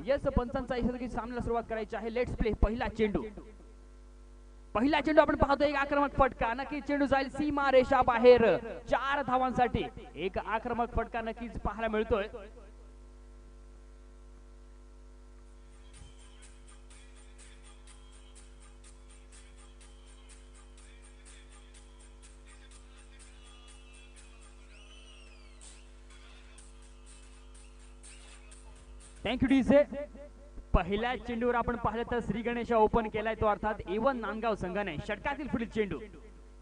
Yes पंचांचा इशारा की सामन्याला सुरुवात करायची आहे. Let's play. पहिला चेंडू आपण पाहतो एक आक्रमक फटका, नक्कीच चेंडू जाईल सीमा रेषा बाहेर 4 धावांसाठी. एक आक्रमक फटका नक्कीच पाहायला मिळतोय. Thank you DJ. पहिल्या चेंडूवर आपण पाहिलं तर श्री गणेश ओपन केलाय तो, अर्थात A1 नांदगाव संघाने. षटकातील पुढील चेंडू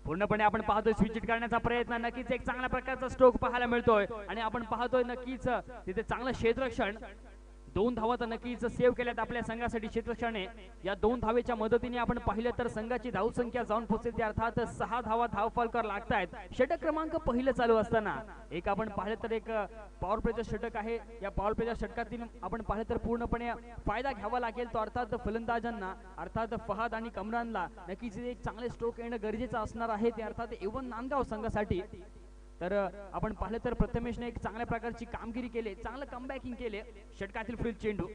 पूर्णपणे आपण पाहतोय स्विच करण्याचा प्रयत्न, नक्कीच एक चांगल्या प्रकारचा स्ट्रोक पाहायला मिळतोय आणि आपण पाहतोय नक्कीच तिथे चांगलं क्षेत्ररक्षण. 2 धावा तर नक्कीच सेव्ह केल्यात आपल्या संघासाठी क्षेत्ररक्षणाने. या 2 धावेच्या मदतीने आपण पाहिलं तर संघाची धावसंख्या जाऊन पोहोचेल, अर्थात 6 धावा धावफलकावर लागतायत. षटक क्रमांक पहिलं चालू असताना एक आपण पाहिलं तर एक पॉवर प्लेचं षटक आहे. या पॉवर प्लेच्या षटकातील आपण पाहिलं तर पूर्णपणे फायदा घ्यावा लागेल तो, अर्थात फलंदाजांना, अर्थात फहाद आणि कमरानला नक्कीच एक चांगले स्ट्रोक येणं गरजेचं असणार आहे ते, अर्थात A1 नांदगाव संघासाठी. तर आपण पाहिलं तर प्रथमेशने एक चांगल्या प्रकारची कामगिरी केली, चांगलं कमबॅकिंग केले. षटकातील पुढील चेंडू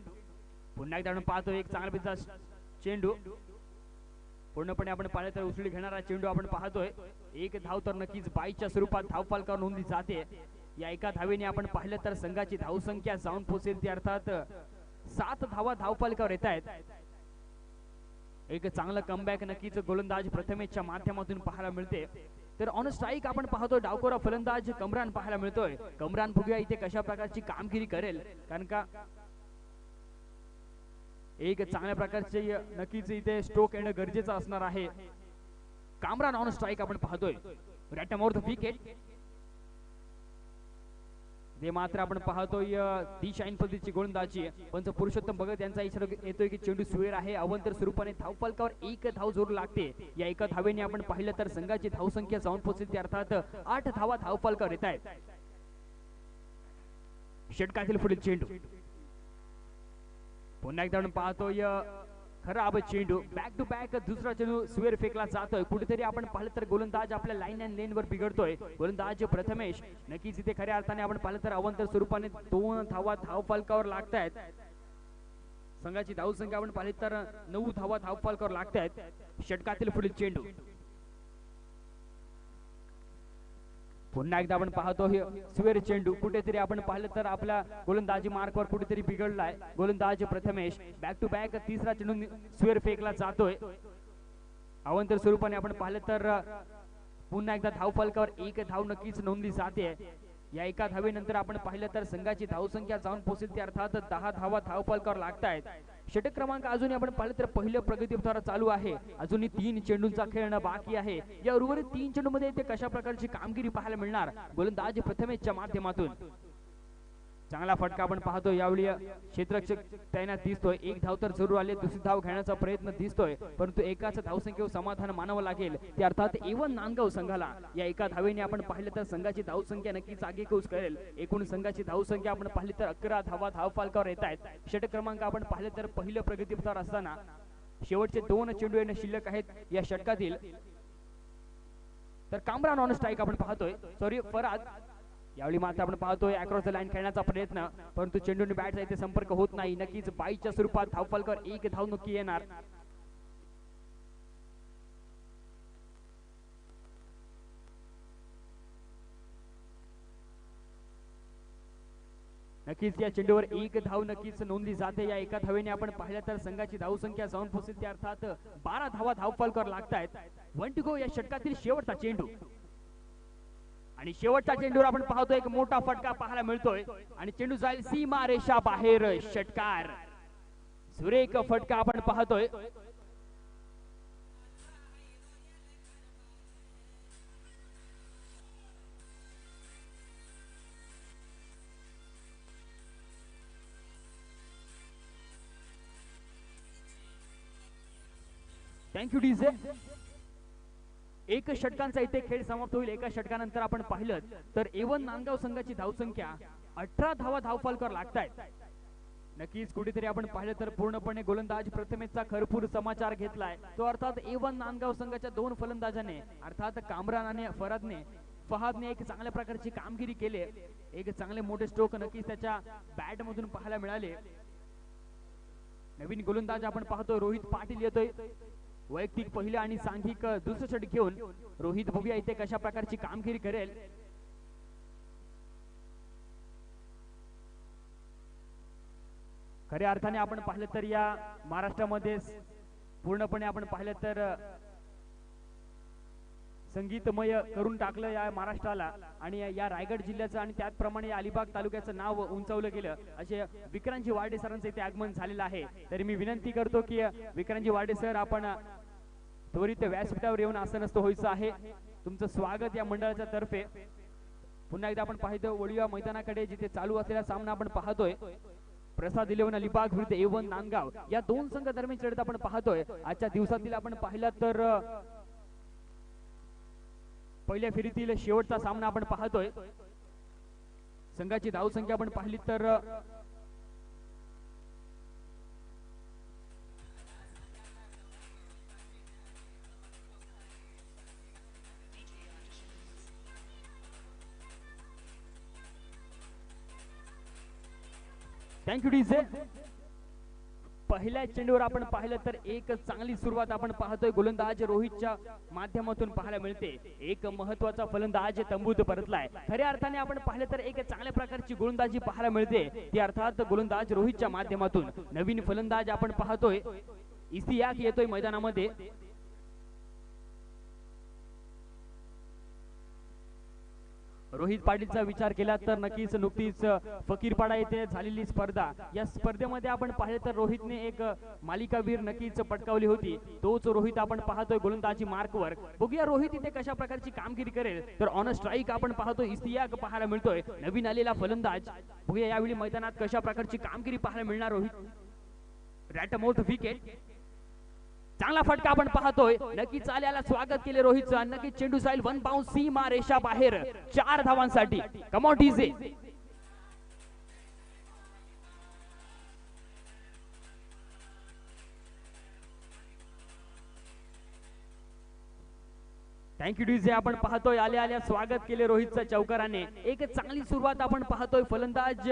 पुन्हा एकदा आपण पाहतो एक चांगला चेंडू. पूर्णपणे आपण पाहिलं तर उसळी घेणारा चेंडू आपण पाहतोय. एक धाव तर नक्कीच 22च्या स्वरूपात धावफलकावर नोंदली जाते. या एका धावेने आपण पाहिलं तर संघाची धावसंख्या जाऊन पोहोचेल ती, अर्थात 7 धावा धावफलकावर येत आहेत. एक चांगलं कमबॅक नक्कीच गोलंदाज प्रथमेशच्या माध्यमातून पाहायला मिळते. तर ऑन स्ट्राईक आपण पाहतो डावकोरा फलंदाज कमरान पाहायला मिळतोय. कमरान बघूया इथे कशा प्रकारची कामगिरी करेल, कारण का एक चांगल्या प्रकारचे नक्कीच इथे स्ट्रोक येणं गरजेचं असणार आहे. कमरान ऑन स्ट्राईक आपण पाहतोय. रॅटम ओव्हर द विकेट. ते मात्र आपण पाहतोय दिशा पद्धतीची गोलंदाजी. पंच पुरुषोत्तम भगत यांचा इशारा येतोय की चेंडू सुवेर आहे. अवंतर स्वरूपाने धावफलकावर एक धाव जोर लागते. या एका धावेने आपण पाहिलं तर संघाची धावसंख्या जाऊन पोहोचेल, अर्थात 8 धावा धावफलकावर येत आहेत. षटकातील पुढील चेंडू पुन्हा एकदा आपण पाहतोय खराब चेंडू. बॅक टू बॅक दुसरा चेंडू सुवेर फेकला जातोय. कुठेतरी आपण पाहिलं तर गोलंदाज आपल्या लाईन अँड लेन वर बिघडतोय. गोलंदाज प्रथमेश नक्कीच इथे खऱ्या अर्थाने आपण पाहिलं तर अवंतर स्वरूपाने 2 धावा धावफलकावर लागतायत. संघाची धावसंख्या आपण पाहिली तर 9 धावा धावफलकावर लागतायत. षटकातील पुढील चेंडू पुन्हा एकदा आपण पाहतो सुवेर चेंडू. कुठेतरी आपण पाहिलं तर आपला गोलंदाजी मार्कवर कुठेतरी बिघडलाय. गोलंदाज प्रथमेश बॅक टू बॅक तिसरा चेंडू सुवेर फेकला जातोय. अवंतर स्वरूपाने आपण पाहिलं तर पुन्हा एकदा धावफलकावर एक धाव नक्कीच नोंदली जाते. या एका धावेनंतर आपण पाहिलं तर संघाची धावसंख्या जाऊन पोहोचेल ती, अर्थात 10 धावा धावफलकावर लागतायत. षटक क्रमांक अजूनही आपण पाहिलं तर पहिलं प्रगतीपथावर चालू आहे. अजूनही 3 चेंडूंचा खेळणं बाकी आहे. या उर्वरित 3 चेंडूमध्ये ते कशा प्रकारची कामगिरी पाहायला मिळणार गोलंदाज प्रथमेशच्या माध्यमातून. चांगला फटका आपण पाहतोय. यावेळी क्षेत्ररक्षक तैनात दिसतोय. एक धाव तर जरूर आले, दुसरी धाव घेण्याचा प्रयत्न दिसतोय, परंतु एकाच धावसंख्येवर समाधान मानावं लागेल ते, अर्थात A1 नांदगाव संघाला. या एका धावेने आपण पाहिलं तर संघाची धावसंख्या नक्कीच आगेकूच करेल. एकूण संघाची धावसंख्या आपण पाहिली तर 11 धावा धावफलकावर येत आहेत. षटक क्रमांक आपण पाहिलं तर पहिलं प्रगतीपथावर असताना शेवटचे 2 चेंडू येणं शिल्लक आहेत या षटकातील. तर कामरान ऑन स्ट्राईक आपण पाहतोय, सॉरी फराद. यावेळी मात्र आपण पाहतोय अक्रॉस द लाईन खेळण्याचा प्रयत्न, परंतु चेंडूने बॅटचा इथे संपर्क होत नाही. नक्कीच 22च्या स्वरूपात धावफलकावर एक धाव नक्की येणार. नक्कीच या चेंडूवर एक धाव नक्कीच नोंदली जाते. या एका धावेने आपण पाहिलं तर संघाची धावसंख्या जाऊन पोहोचेल, अर्थात 12 धावा धावफलकावर लागतायत. 1 टू गो या षटकातील शेवटचा चेंडू. आणि शेवटच्या चेंडूवर आपण पाहतोय एक मोठा फटका पाहायला मिळतोय आणि चेंडू जाईल सीमा रेषा बाहेर. षटकार सुरेख फटका आपण पाहतोय. Thank you DJ. एक षटकांचा इथे खेळ समाप्त होईल. एका षटकानंतर आपण पाहिलं तर A1 नांदगाव संघाची धावसंख्या 18 धावा धावफलकावर लागतायत. नक्कीच कुठेतरी आपण पाहिलं तर पूर्णपणे गोलंदाज प्रथमेशचा खरपूर समाचार घेतलाय तो, अर्थात A1 नांदगाव संघाच्या 2 फलंदाजाने, अर्थात कामरान आणि फहादने एक चांगल्या प्रकारची कामगिरी केली. एक चांगले मोठे स्ट्रोक नक्कीच त्याच्या बॅट मधून पाहायला मिळाले. नवीन गोलंदाज आपण पाहतोय रोहित पाटील येतोय वैयक्तिक पहिलं आणि सांघिक दुसरं षटक घेऊन. रोहित बघूया इथे कशा प्रकारची कामगिरी करेल. खऱ्या अर्थाने आपण पाहिलं तर या महाराष्ट्रामध्ये पूर्णपणे आपण पाहिलं तर संगीतमय करून टाकलं या महाराष्ट्राला आणि या रायगड जिल्ह्याचं आणि त्याचप्रमाणे अलिबाग तालुक्याचं नाव उंचावलं गेलं. असे विक्रांतजी वार्डे सरांचं इथे आगमन झालेलं आहे. तरी मी विनंती करतो की विक्रांतजी वार्डे सर आपण त्वरित व्यासपीठावर येऊन आसनस्थ व्हायचं आहे. तुमचं स्वागत या मंडळाच्या तर्फे. पुन्हा एकदा आपण पाहतो वडिया मैदानाकडे जिथे चालू असलेला सामना आपण पाहतोय. प्रसाद 11 अलिबाग विरुद्ध A1 नांदगाव या दोन संघ दरम्यान लढत आपण पाहतोय. आजच्या दिवसातील आपण पाहिलं तर पहिल्या फेरीतील शेवटचा सामना आपण पाहतोय. संघाची धावसंख्या आपण पाहिली तर थँक्यू डीजे. पहिल्या चेंडूवर आपण पाहिलं तर एक चांगली सुरुवात आपण पाहतोय गोलंदाज रोहितच्या माध्यमातून पाहायला मिळते. एक महत्वाचा फलंदाज तंबूत परतलाय. खऱ्या अर्थाने आपण पाहिलं तर एक चांगल्या प्रकारची गोलंदाजी पाहायला मिळते ती अर्थात गोलंदाज रोहितच्या माध्यमातून. नवीन फलंदाज आपण पाहतोय इसियाक येतोय मैदानामध्ये. रोहित पाटीलचा विचार केला तर नक्कीच नुकतीच फकीरपाडा येथे झालेली स्पर्धा या स्पर्धेमध्ये आपण पाहिलं तर रोहितने एक मालिकावीर नक्कीच पटकावली होती. तोच रोहित आपण पाहतोय गोलंदाजी मार्कवर. बघूया रोहित इथे कशा प्रकारची कामगिरी करेल. तर ऑन स्ट्राईक आपण पाहतोय इस्तियाक पाहायला मिळतोय नवीन आलेला फलंदाज. बघूया यावेळी मैदानात कशा प्रकारची कामगिरी पाहायला मिळणार. रोहित रॅटमोट विकेट चांगला फटका आपण पाहतोय. नक्कीच आल्याला स्वागत केले रोहितचं. नक्कीच चेंडू जाईल वन बाउंस सीमा रेषा बाहेर 4 धावांसाठी. Come on DJ. Thank you DJ. आपण पाहतोय आल्या आल्या स्वागत केले रोहितचं चौकाराने. एक चांगली सुरुवात आपण पाहतोय फलंदाज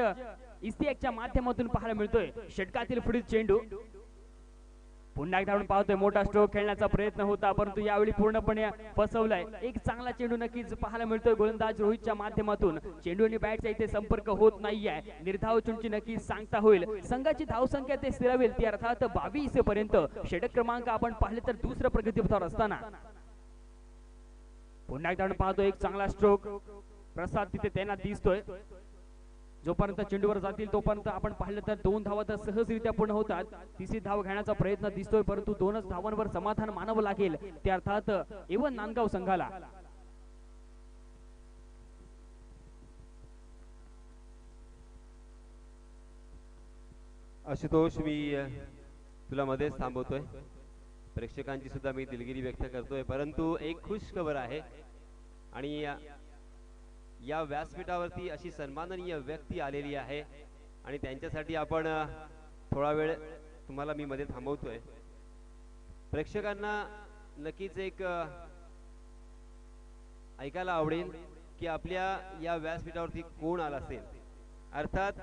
इस्तियाकच्या माध्यमातून पाहायला मिळतोय. षटकातील पुढील चेंडू पुन्हा एकदा आपण पाहतोय मोठा स्ट्रोक खेळण्याचा प्रयत्न होता परंतु यावेळी पूर्णपणे फसवलाय. एक चांगला चेंडू नक्कीच पाहायला मिळतोय गोलंदाज रोहितच्या माध्यमातून. चेंडू आणि बॅटचा इथे संपर्क होत नाहीये. निर्धाव चुंची नक्कीच सांगता होईल. संघाची धावसंख्या ते स्थिरावेल ती अर्थात 22 पर्यंत. षटक क्रमांक आपण पाहिले तर दुसऱ्या प्रगतीपथावर असताना पुन्हा एकदा आपण पाहतोय एक चांगला स्ट्रोक प्रसाद तिथे त्यांना दिसतोय. जोपर्यंत चेंडूवर जातील तोपर्यंत आपण पाहिलं तर 2 धावा तर सहजरित्या पूर्ण होतात. तिसरी धाव घेण्याचा प्रयत्न दिसतोय परंतु 2च धावांवर समाधान मानावं लागेल ते अर्थात A1 नांदगाव संघाला. आशुतोष मी तुला मध्येच थांबवतोय. प्रेक्षकांची सुद्धा मी दिलगिरी व्यक्त करतोय परंतु एक खुश खबर आहे आणि या व्यासपीठावरती अशी सन्माननीय व्यक्ती आलेली आहे आणि त्यांच्यासाठी आपण थोडा वेळ तुम्हाला मी मध्ये थांबवतोय. प्रेक्षकांना नक्कीच एक ऐकायला आवडेल की आपल्या या व्यासपीठावरती कोण आला असेल. अर्थात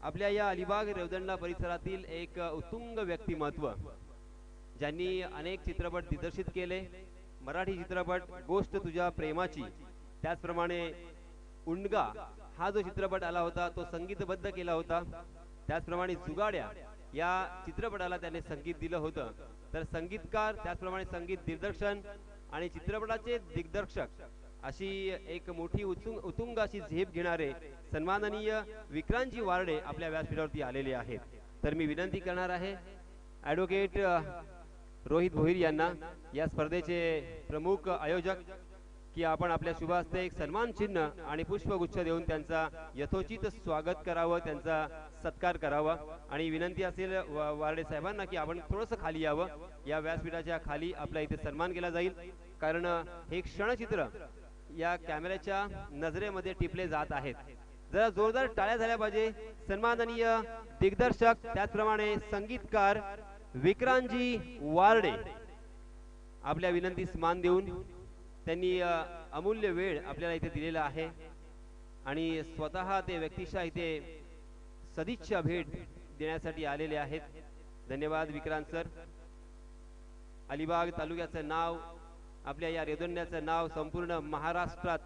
आपल्या या अलिबाग रेवदंडा परिसरातील एक उत्तुंग व्यक्तिमत्व ज्यांनी अनेक चित्रपट दिग्दर्शित केले. मराठी चित्रपट गोष्ट तुझ्या प्रेमाची, त्याचप्रमाणे उंडगा हा जो चित्रपट आला होता तो संगीतबद्ध केला होता. त्याचप्रमाणे जुगाड्या या चित्रपटाला त्याने संगीत दिलं होतं. तर संगीतकार त्याचप्रमाणे संगीत दिग्दर्शन आणि चित्रपटाचे दिग्दर्शक अशी एक मोठी उत्तुंग अशी झेप घेणारे सन्माननीय विक्रांतजी वार्डे आपल्या व्यासपीठावरती आलेले आहेत. तर मी विनंती करणार आहे ॲडव्होकेट रोहित भोईर यांना, या स्पर्धेचे प्रमुख आयोजक, की आपण आपल्या शुभ हस्ते एक सन्मान चिन्ह आणि पुष्पगुच्छ देऊन त्यांचा यथोचित स्वागत करावं, त्यांचा सत्कार करावा. आणि विनंती असेल वार्डे साहेबांना की आपण थोडंसं खाली यावं. या व्यासपीठाच्या खाली आपल्या इथे सन्मान केला जाईल कारण हे क्षणचित्र या कॅमेऱ्याच्या नजरेमध्ये टिपले जात आहेत. जरा जोरदार टाळ्या झाल्या पाहिजे. सन्माननीय दिग्दर्शक त्याचप्रमाणे संगीतकार विक्रांतजी वार्डे आपल्या विनंतीस मान देऊन त्यांनी अमूल्य वेळ आपल्याला इथे दिलेला आहे आणि स्वतः ते व्यक्तिशः इथे सदिच्छा भेट देण्यासाठी आलेले आहेत. धन्यवाद विक्रांत सर. अलिबाग तालुक्याचं नाव, आपल्या या रेवदंड्याचं नाव संपूर्ण महाराष्ट्रात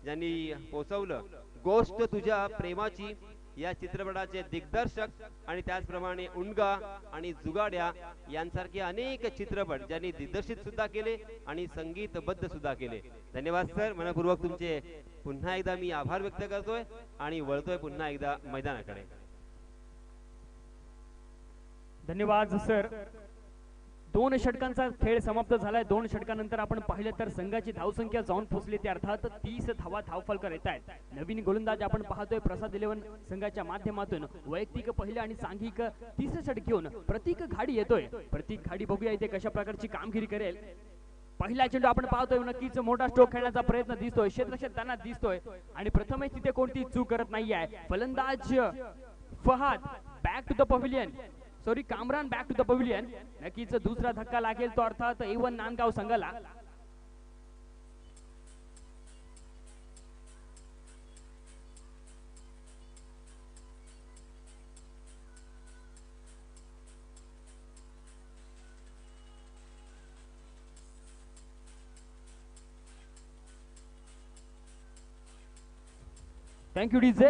ज्यांनी पोचवलं, गोष्ट तुझ्या प्रेमाची या चित्रपटाचे दिग्दर्शक आणि त्याचप्रमाणे उंडगा आणि जुगाड्या यांसारखे अनेक चित्रपट ज्यांनी दिग्दर्शित सुद्धा केले आणि संगीतबद्ध सुद्धा केले. धन्यवाद सर. मनपूर्वक तुमचे पुन्हा एकदा मी आभार व्यक्त करतोय आणि वळतोय पुन्हा एकदा मैदानाकडे. धन्यवाद सर. 2 षटकांचा खेळ समाप्त झालाय. 2 षटकानंतर आपण पाहिलं तर संघाची धावसंख्या जाऊन पोहोचली ते अर्थात 30 धावा धावफलक येत आहेत. नवीन गोलंदाज आपण पाहतोय प्रसाद 11 संघाच्या माध्यमातून वैयक्तिक पहिलं आणि सांघिक 30 षटक घेऊन प्रतीक घाडी येतोय. प्रतीक घाडी बघूया इथे कशा प्रकारची कामगिरी करेल. पहिला चेंडू आपण पाहतोय, नक्कीच मोठा स्ट्रोक खेळण्याचा प्रयत्न दिसतोय, क्षेत्ररक्षक त्यांना दिसतोय आणि प्रथमच तिथे कोणती चूक करत नाहीये फलंदाज Fahad. Back to the pavilion, sorry Kamran back to the pavilion. नक्कीच दुसरा धक्का लागेल तो अर्थात A1 नांदगाव संघाला. Thank you DJ.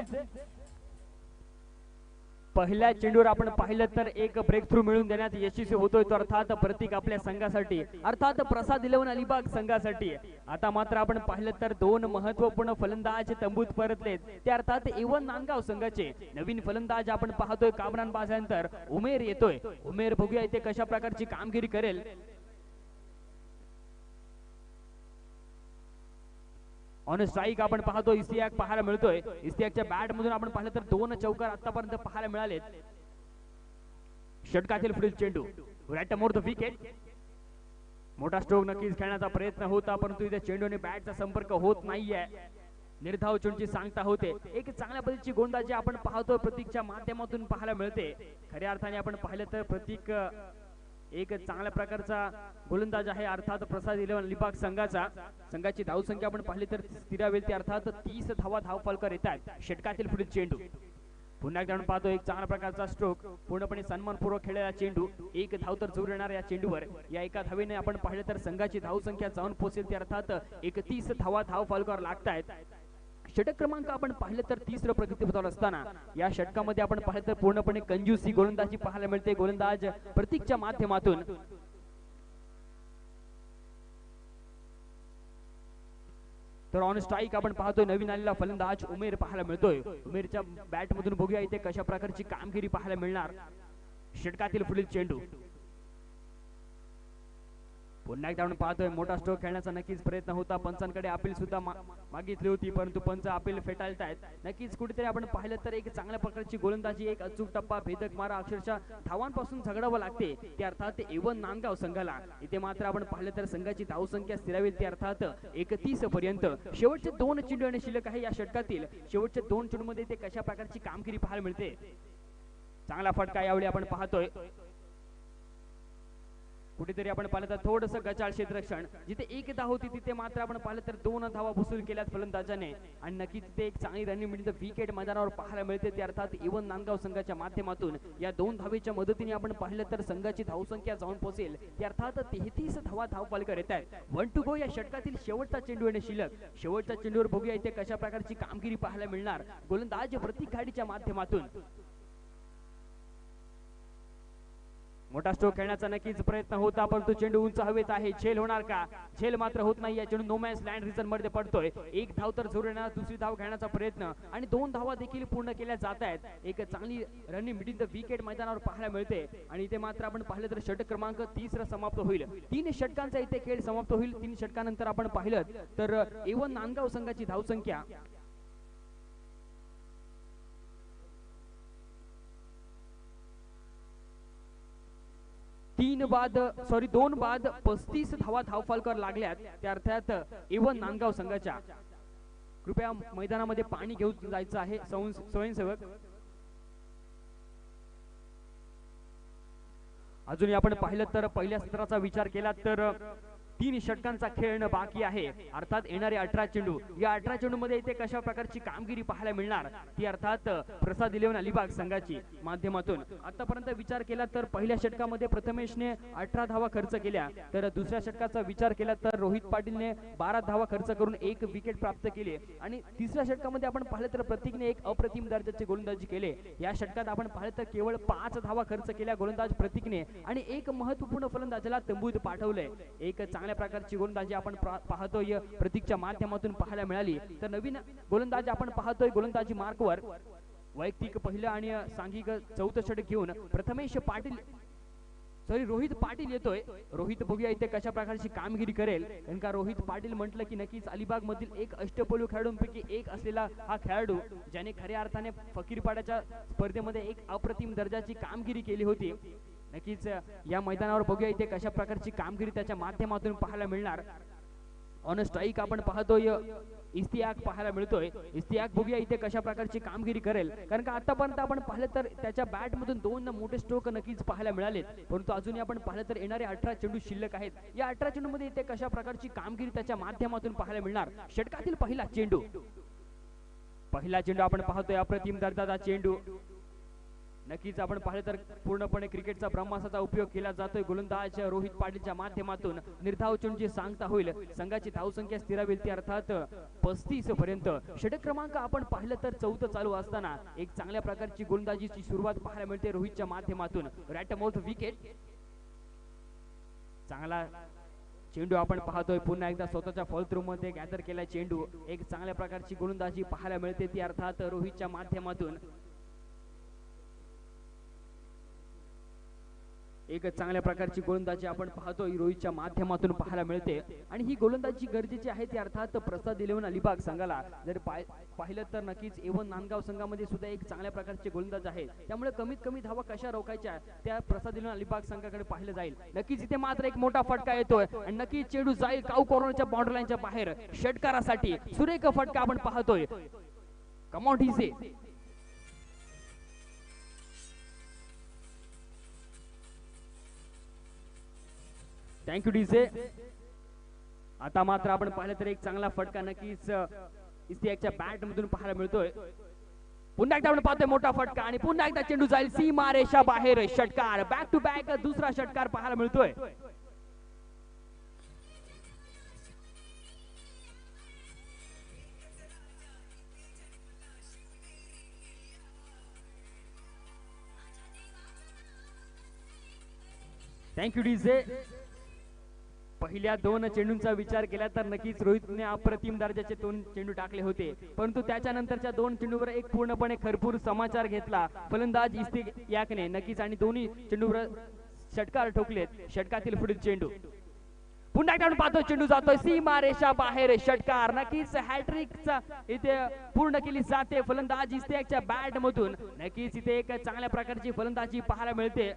पहिल्या चेंडूवर आपण पाहिलं तर एक ब्रेक थ्रू मिळून देण्यात यशस्वी होतोय तो अर्थात प्रतीक आपल्या संघासाठी, अर्थात प्रसाद 11 अलिबाग संघासाठी. आता मात्र आपण पाहिलं तर 2 महत्वपूर्ण फलंदाज तंबूत परतलेत ते अर्थात A1 नांदगाव संघाचे. नवीन फलंदाज आपण पाहतोय कामरान बाजानंतर उमेर येतोय. उमेर बघूया इथे कशा प्रकारची कामगिरी करेल. ऑन स्ट्राईक आपण पाहतो इस्तियाक पाहायला मिळतोय. इस्तियाकच्या बॅट मधून आपण पाहिलं तर 2 चौकार आतापर्यंत पाहायला मिळालेत. षटकातील पुढील चेंडू राईट मोर द विकेट. मोठा स्ट्रोक नक्कीच खेळण्याचा प्रयत्न होता परंतु इथे चेंडूने बॅटचा संपर्क होत नाहीये. निर्धाव चेंडूची सांगता होते. एक चांगल्या पद्धतीची गोलंदाजी आपण पाहतोय प्रतीकच्या माध्यमातून पाहायला मिळते. खऱ्या अर्थाने आपण पाहिलं तर प्रतीक एक चांगल्या प्रकारचा गोलंदाज आहे अर्थात प्रसाद 11 अलिबाग संघाचा. संघाची धावसंख्या आपण पाहिली तर स्थिरावेल ती अर्थात 30 धावा धावफलक येतात. षटकातील पुढील चेंडू पुन्हा एकदा आपण पाहतो एक चांगल्या प्रकारचा स्ट्रोक, पूर्णपणे सन्मानपूर्वक खेळलेला चेंडू. एक धाव तर जोर येणार या चेंडूवर. या एका धावेने आपण पाहिलं तर संघाची धावसंख्या जाऊन पोहोचेल ती अर्थात 31 धावा धावफलकावर लागतायत. षटक क्रमांक आपण पाहिलं तर 30 प्रगतीपथावर असताना या षटकामध्ये आपण पाहिलं तर पूर्णपणे कंजूसी गोलंदाजी पाहायला मिळते गोलंदाज प्रतीकच्या माध्यमातून. तर ऑन स्ट्राईक आपण पाहतोय नवीन आलेला फलंदाज उमेर पाहायला मिळतोय. उमेरच्या बॅट मधून बघूया इथे कशा प्रकारची कामगिरी पाहायला मिळणार. षटकातील पुढील चेंडू पुन्हा एकदा आपण पाहतोय मोठा स्ट्रोक खेळण्याचा नक्कीच प्रयत्न होता. पंचांकडे अपील सुद्धा मागितली होती परंतु पंच अपील फेटाळतायत. नक्कीच कुठेतरी आपण पाहिलं तर एक चांगल्या प्रकारची गोलंदाजी, एक अचूक टप्पा, भेदक मारा, अक्षरशः धावांपासून झगडावं लागते ते अर्थात A1 नांदगाव संघाला. इथे मात्र आपण पाहिलं तर संघाची धावसंख्या स्थिरावेल ती अर्थात 31 पर्यंत. शेवटचे 2 चेंडू आणि शिल्लक आहे या षटकातील. शेवटच्या 2 चेंडूमध्ये ते कशा प्रकारची कामगिरी पाहायला मिळते. चांगला फटका यावेळी आपण पाहतोय. कुठेतरी आपण पाहिलं तर थोडंसं गचाळ क्षेत्ररक्षण, जिथे 1 धाव होती तिथे मात्र आपण पाहिलं तर 2 धावा वसूल केल्यात फलंदाजाने आणि नक्कीच तिथे एक चांगली रनिंग मिळते विकेट मैदानावर पाहायला मिळते ते अर्थात A1 नांदगाव संघाच्या माध्यमातून. या 2 धावेच्या मदतीने आपण पाहिलं तर संघाची धावसंख्या जाऊन पोहोचेल ते अर्थात 33 धावा धावफलक येत आहेत. 1 टू गो या षटकातील शेवटचा चेंडू आणि शिल्लक. शेवटच्या चेंडूवर बघूया इथे कशा प्रकारची कामगिरी पाहायला मिळणार गोलंदाज प्रतीक घाडीच्या माध्यमातून. मोठा स्ट्रोक खेळण्याचा नक्कीच प्रयत्न होता परंतु चेंडू उंच हवेत आहे. झेल होणार का? झेल मात्र होत नाही. या चेंडू नोमॅन्स लँड रिजन मध्ये पडतोय. 1 धाव तर जोर येणार, दुसरी धाव घेण्याचा प्रयत्न आणि 2 धावा देखील पूर्ण केल्या जात आहेत. एक चांगली रनिंग मिडिल द विकेट मैदानावर पाहायला मिळते आणि इथे मात्र आपण पाहिलं तर षटक क्रमांक 30 समाप्त होईल. 3 षटकांचा इथे खेळ समाप्त होईल. 3 षटकानंतर आपण पाहिलं तर A1 नांदगाव संघाची धावसंख्या 2 बाद 35 धावा धावफलकावर लागल्यात त्या अर्थात A1 नांदगाव संघाच्या. कृपया मैदानामध्ये पाणी घेऊन जायचं आहे स्वयंसेवक. अजूनही आपण पाहिलं तर पहिल्या सत्राचा विचार केला तर 3 षटकांचा खेळणं बाकी आहे, अर्थात येणारे 18 चेंडू. या 18 चेंडू मध्ये इथे कशा प्रकारची कामगिरी पाहायला मिळणार ती अर्थात प्रसाद इलेव्हन अलिबाग संघाची माध्यमातून. आतापर्यंत विचार केला तर पहिल्या षटकामध्ये प्रथमेशने 18 धावा खर्च केल्या, तर दुसऱ्या षटकाचा विचार केला तर रोहित पाटीलने 12 धावा खर्च करून 1 विकेट प्राप्त केली आणि तिसऱ्या षटकामध्ये आपण पाहिलं तर प्रतीकने एक अप्रतिम दर्जाची गोलंदाजी केली. या षटकात आपण पाहिलं तर केवळ 5 धावा खर्च केल्या गोलंदाज प्रतीकने आणि एक महत्त्वपूर्ण फलंदाजाला तंबूत पाठवलंय. एक चांगल्या प्रकारची गोलंदाजी आपण पाहतोय प्रतीकच्या माध्यमातून पाहायला मिळाली. तर नवीन गोलंदाज आपण पाहतोय गोलंदाजी मार्कवर वैयक्तिक पहिलं आणि सांघिक चौथं षटक घेऊन प्रथमेश पाटील रोहित पाटील येतोय. रोहित बघूया इथे कशा प्रकारची कामगिरी करेल, कारण का रोहित पाटील म्हटलं की नक्कीच अलिबाग मधील एक अष्टपैलू खेळाडूंपैकी एक असलेला हा खेळाडू, ज्याने खऱ्या अर्थाने फकीरपाड्याच्या स्पर्धेमध्ये एक अप्रतिम दर्जाची कामगिरी केली होती. नक्कीच या मैदानावर बघूया इथे कशा प्रकारची कामगिरी त्याच्या माध्यमातून पाहायला मिळणार. ऑन स्ट्राईक आपण पाहतोय इस्तियाक पाहायला मिळतोय. इस्तियाक बघूया इथे कशा प्रकारची कामगिरी करेल, कारण का आतापर्यंत आपण पाहिलं तर त्याच्या बॅट मधून 2 मोठे स्ट्रोक नक्कीच पाहायला मिळालेत, परंतु अजूनही आपण पाहिलं तर येणारे 18 चेंडू शिल्लक आहेत. या 18 चेंडू मध्ये इथे कशा प्रकारची कामगिरी त्याच्या माध्यमातून पाहायला मिळणार. षटकातील पहिला चेंडू आपण पाहतोय अप्रतिम दर्जाचा चेंडू. नक्कीच आपण पाहिलं तर पूर्णपणे क्रिकेटचा ब्रह्मास्त्राचा उपयोग केला जातोय गोलंदाज रोहित पाटीलच्या माध्यमातून. निर्धाव चेंडूची सांगता होईल, संघाची धावसंख्या स्थिरावेल ती अर्थात 35 पर्यंत. षटक क्रमांक आपण पाहिलं तर 4 चालू असताना एक चांगल्या प्रकारची गोलंदाजीची सुरुवात पाहायला मिळते रोहितच्या माध्यमातून. Rat mouth wicket. चांगला चेंडू आपण पाहतोय पुन्हा एकदा स्वतःच्या फॉल थ्रू मध्ये गॅदर केला चेंडू. एक चांगल्या प्रकारची गोलंदाजी पाहायला मिळते ती अर्थात रोहितच्या माध्यमातून. एक चांगल्या प्रकारची गोलंदाजी आपण पाहतोय रोहितच्या माध्यमातून पाहायला मिळते आणि ही गोलंदाजी गरजेची आहे ती अर्थात प्रसाद इलेव्हन अलिबाग संघाला. जर पाहिलं तर नक्कीच एवन नांदगाव संघामध्ये सुद्धा एक चांगल्या प्रकारचे गोलंदाज आहे, त्यामुळे कमीत कमी धावा कशा रोखायच्या त्या प्रसाद इलेव्हन अलिबाग संघाकडे पाहिलं जाईल. नक्कीच इथे मात्र एक मोठा फटका येतोय आणि नक्कीच चेंडू जाईल काऊ कॉर्नरच्या बाउंड्री लाईनच्या बाहेर. षटकारासाठी सुरेख फटका आपण पाहतोय. Come on DJ. Thank you DJ. आता मात्र आपण पाहिलं तर एक चांगला फटका नक्कीच इस्तियाकच्या बॅट मधून पाहायला मिळतोय. पुन्हा एकदा आपण पाहतोय मोठा फटका आणि पुन्हा एकदा चेंडू जाईल सीमा रेषा बाहेर. षटकार बॅक टू बॅक दुसरा षटकार पाहायला मिळतोय. Thank you DJ. पहिल्या 2 चेंडूंचा विचार केला तर नक्कीच रोहितने अप्रतिम दर्जाचे 2 चेंडू टाकले होते, परंतु त्याच्यानंतरच्या 2 चेंडूवर एक पूर्णपणे खरपूर समाचार घेतला फलंदाज इस्तियाकने नक्कीच आणि दोन्ही चेंडूवर षटकार ठोकलेत. षटकातील पुढील चेंडू पुन्हा एकदा पाहतो चेंडू जातोय सीमा रेषा बाहेर. षटकार नक्कीच हॅट्रिकचा इथे पूर्ण केली जाते फलंदाज इस्तियाकच्या बॅट मधून. नक्कीच इथे एक चांगल्या प्रकारची फलंदाजी पाहायला मिळते.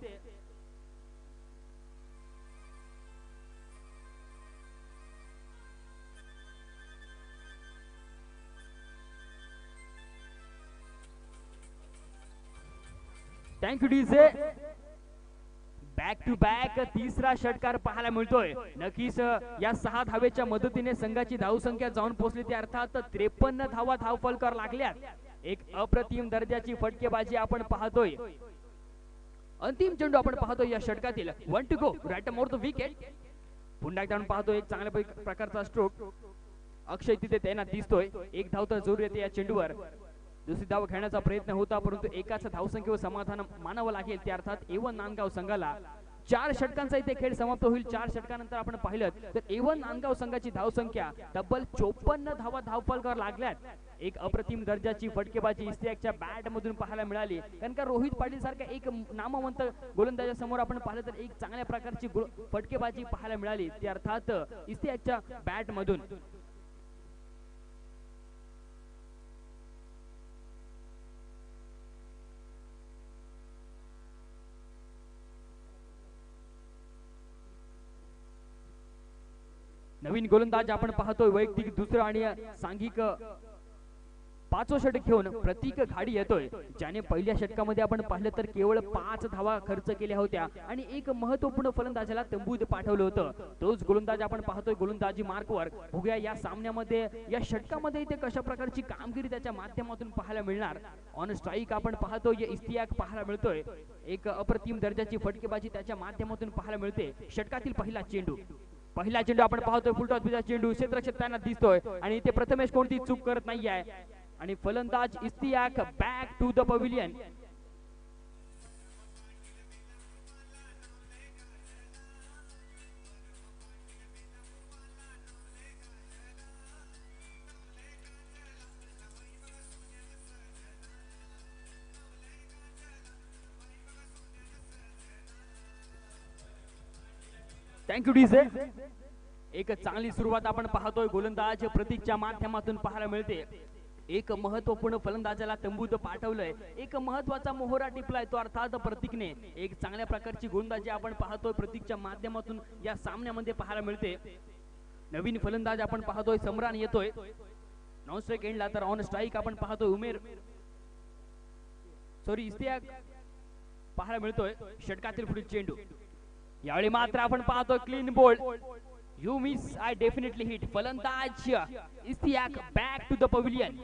Thank you DJ. Back to back तिसरा षटकार पाहायला मिळतोय. नक्कीच या 6 धावेच्या मदतीने संघाची धावसंख्या जाऊन पोहोचली ती अर्थात 53 धावा धावफलक लागल्यात. एक अप्रतिम दर्जाची फटकेबाजी आपण पाहतोय. अंतिम चेंडू आपण पाहतोय या षटकातील. 1 to go right more the wicket. पुन्हा एकदा आपण पाहतोय एक चांगल्या प्रकारचा स्ट्रोक. अक्षय तिथे तैनात दिसतोय. एक धाव तर जरूर येते या चेंडूवर. दुसरी धाव खेळण्याचा प्रयत्न होता, परंतु एकाच धावसंख्येवर समाधान मानावं लागेल ते अर्थात एवन नांदगाव संघाला. 4 षटकांचा इथे खेळ समाप्त होईल. 4 षटकानंतर आपण पाहिलं तर एवन नांदगाव संघाची धावसंख्या तब्बल 54 धावा धावफलकावर लागल्यात. एक अप्रतिम दर्जाची फटकेबाजी इस्तियाकच्या बॅट मधून पाहायला मिळाली, कारण का रोहित पाटील सारखा एक नामवंत गोलंदाजा समोर आपण पाहिलं तर एक चांगल्या प्रकारची फटकेबाजी पाहायला मिळाली ती अर्थात इस्तियाकच्या बॅट मधून. नवीन गोलंदाज आपण पाहतोय वैयक्तिक दुसरं आणि सांघिक पाचवा षटक घेऊन प्रतीक घाडी येतोय, ज्याने पहिल्या षटकामध्ये आपण पाहिलं तर केवळ 5 धावा खर्च केल्या होत्या आणि एक महत्वपूर्ण फलंदाजाला तंबूत पाठवलं होतं. तोच गोलंदाज आपण पाहतोय गोलंदाजी मार्कवर. बघूया या सामन्यामध्ये या षटकामध्ये इथे कशा प्रकारची कामगिरी त्याच्या माध्यमातून पाहायला मिळणार. ऑन स्ट्राईक आपण पाहतोय इस्तियाक पाहायला मिळतोय, एक अप्रतिम दर्जाची फटकेबाजी त्याच्या माध्यमातून पाहायला मिळते. षटकातील पहिला चेंडू आपण पाहतोय फुलटॉस पिचा चेंडू क्षेत्ररक्षक त्यांना दिसतोय आणि इथे प्रथमेश कोणती चूक करत नाहीये आणि फलंदाज Ishtiyaq back to the pavilion. Thank you DJ. एक चांगली सुरुवात आपण पाहतोय गोलंदाज प्रतीकच्या माध्यमातून पाहायला मिळते. एक महत्वपूर्ण फलंदाजाला तंबूत पाठवलंय, एक महत्वाचा मोहरा टिपलाय तो अर्थात प्रतीकने. एक चांगल्या प्रकारची गोलंदाजी आपण पाहतोय प्रतीकच्या माध्यमातून या सामन्यामध्ये पाहायला मिळते. नवीन फलंदाज आपण पाहतोय सम्रान येतोय नॉन स्ट्राईक एंडला, तर ऑन स्ट्राईक आपण पाहतोय इस्तियाक पाहायला मिळतोय. षटकातील पुढील चेंडू यावेळी मात्र आपण पाहतोय clean bowled. You miss I definitely hit. फलंदाज Ishtiyaq back to the pavilion.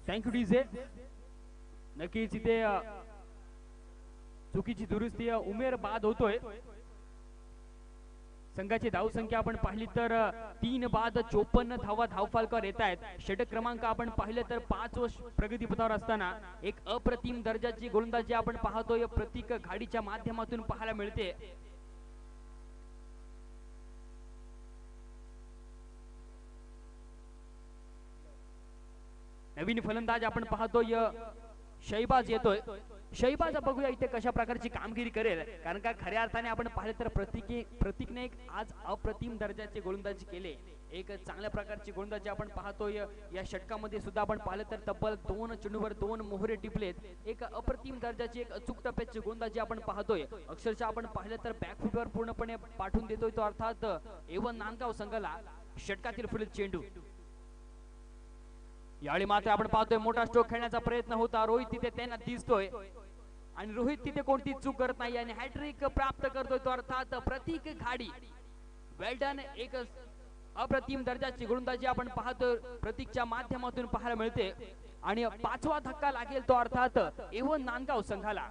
Thank you DJ. नक्कीच इथे चुकीची दुरुस्ती उमेर बाद होतोय. संघाची धावसंख्या आपण पाहिली तर 3 बाद 54 धावा धावफलकावर येत आहेत. षटक क्रमांक आपण पाहिलं तर 5 प्रगतीपथावर असताना एक अप्रतिम दर्जाची गोलंदाजी आपण पाहतोय प्रतीक घाडीच्या माध्यमातून पाहायला मिळते. नवीन फलंदाज आपण पाहतोय शैबाज येतोय. शैबाज बघूया इथे कशा प्रकारची कामगिरी करेल, कारण का खऱ्या अर्थाने आपण पाहिलं तर प्रतीकने एक आज अप्रतिम दर्जाची गोलंदाजी केली. एक चांगल्या प्रकारची गोलंदाजी आपण पाहतोय या षटकामध्ये सुद्धा आपण पाहिलं तर तब्बल 2 चेंडूवर 2 मोहरे टिपलेत. एक अप्रतिम दर्जाची एक अचूक टप्प्याची गोलंदाजी आपण पाहतोय. अक्षरशः आपण पाहिलं तर बॅकफुटवर पूर्णपणे पाठवून देतोय तो अर्थात एवन नांदगाव संघाला. षटकातील पुढील चेंडू यावेळी मात्र आपण पाहतोय मोठा स्ट्रोक खेळण्याचा प्रयत्न होता. रोहित तिथे त्यांना दिसतोय आणि रोहित तिथे कोणती चूक करत नाही आणि हॅट्रिक प्राप्त करतोय तो अर्थात प्रतीक घाडी. Well done. एक अप्रतिम दर्जाची गोलंदाजी आपण पाहतोय प्रतीकच्या माध्यमातून पाहायला मिळते आणि 5वा धक्का लागेल तो अर्थात एवन नांदगाव संघाला.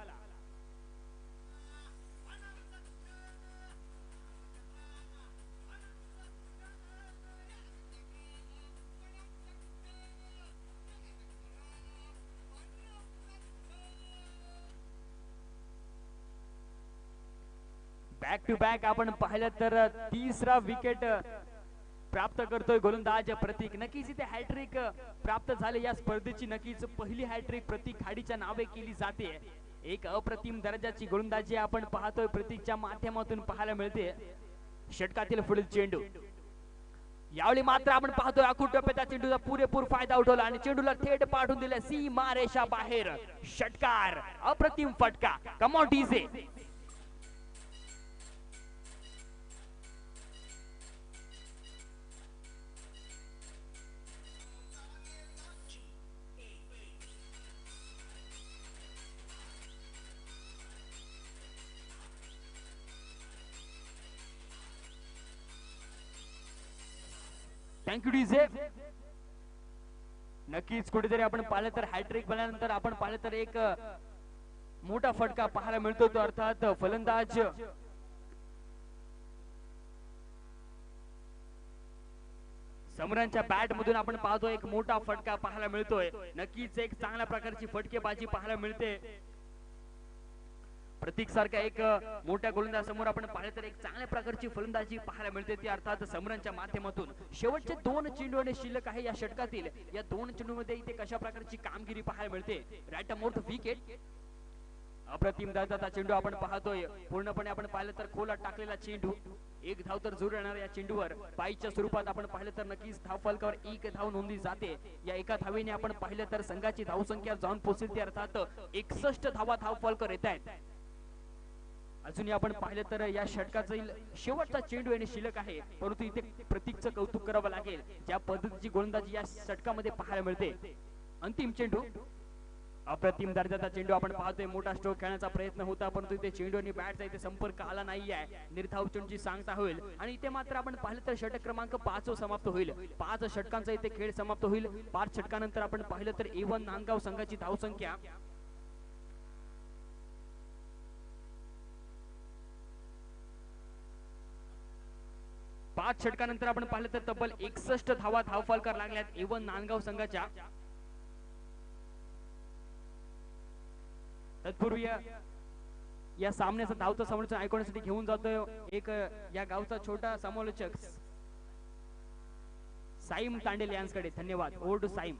बॅक टू बॅक आपण पाहिलं तर 3रा विकेट प्राप्त करतोय गोलंदाज प्रतीक. नक्कीच इथे हॅट्रिक प्राप्त झाले. या स्पर्धेची नक्कीच पहिली हॅट्रिक प्रतीक घाडीच्या नावे केली जाते. एक अप्रतिम दर्जाची गोलंदाजी आपण पाहतोय प्रतीकच्या माध्यमातून पाहायला मिळते. षटकातील पुढील चेंडू यावेळी मात्र आपण पाहतोय अकुट टप्प्याचा चेंडूचा पुरेपूर फायदा उठवला आणि चेंडूला थेट पाठवून दिले सीमा रेषा बाहेर. षटकार अप्रतिम फटका. कम ऑन डीजे. Thank you DJ. नक्कीच कुठेतरी आपण पाहिलं तर हॅट्रिक बनल्यानंतर आपण पाहिलं तर एक मोठा फटका पाहायला मिळतो तो अर्थात फलंदाज सम्रानच्या बॅट मधून आपण पाहतो एक मोठा फटका पाहायला मिळतोय. नक्कीच एक चांगल्या प्रकारची फटकेबाजी पाहायला मिळते. प्रतीक सारखा एक मोठ्या गोलंदाज समोर आपण पाहिलं तर एक चांगल्या प्रकारची फलंदाजी पाहायला मिळते ती अर्थात समरांच्या माध्यमातून. शेवटचे 2 चेंडू आणि शिल्लक आहे या षटकातील. या 2 चेंडूमध्ये इथे कशा प्रकारची कामगिरी पाहायला मिळते. Right more the wicket. अप्रतिम दर्जाचा चेंडू आपण पाहतोय. पूर्णपणे आपण पाहिलं तर खोलात टाकलेला चेंडू. एक धाव तर जरूर येणार या चेंडूवर. पाईच्या स्वरूपात आपण पाहिलं तर नक्कीच धाव फलकावर 1 धाव नोंदली जाते. या एका धावेने आपण पाहिलं तर संघाची धावसंख्या जाऊन पोहोचेल ती अर्थात 61 धावा धाव फलकावर येत आहेत. अजूनही आपण पाहिलं तर या षटकाचा शेवटचा चेंडू येणे शिल्लक आहे. परंतु इथे प्रतीकचं कौतुक करावं लागेल. ज्या पद्धतीची गोलंदाजी या षटकामध्ये पाहायला मिळते. अंतिम चेंडू. अप्रतिम दर्जाचा चेंडू आपण पाहतोय. मोठा स्ट्रोक खेळण्याचा प्रयत्न होता परंतु इथे चेंडू आणि बॅटचा इथे संपर्क आला नाहीये. निर्धाव चेंडूची सांगता होईल आणि इथे मात्र आपण पाहिलं तर षटक क्रमांक 5 समाप्त होईल. 5 षटकांचा इथे खेळ समाप्त होईल. 5 षटकानंतर आपण पाहिलं तर A1 नांदगाव संघाची धावसंख्या 5 षटकानंतर आपण पाहिलं तर तब्बल 61 धावा धाव फलकार लागल्यात A1 नांदगाव संघाच्या. तत्पूर्वी या सामन्याचा धावता समालोचन ऐकण्यासाठी घेऊन जातोय एक या गावचा छोटा समालोचक साईम तांडेल यांच्याकडे. धन्यवाद. Over to Saim.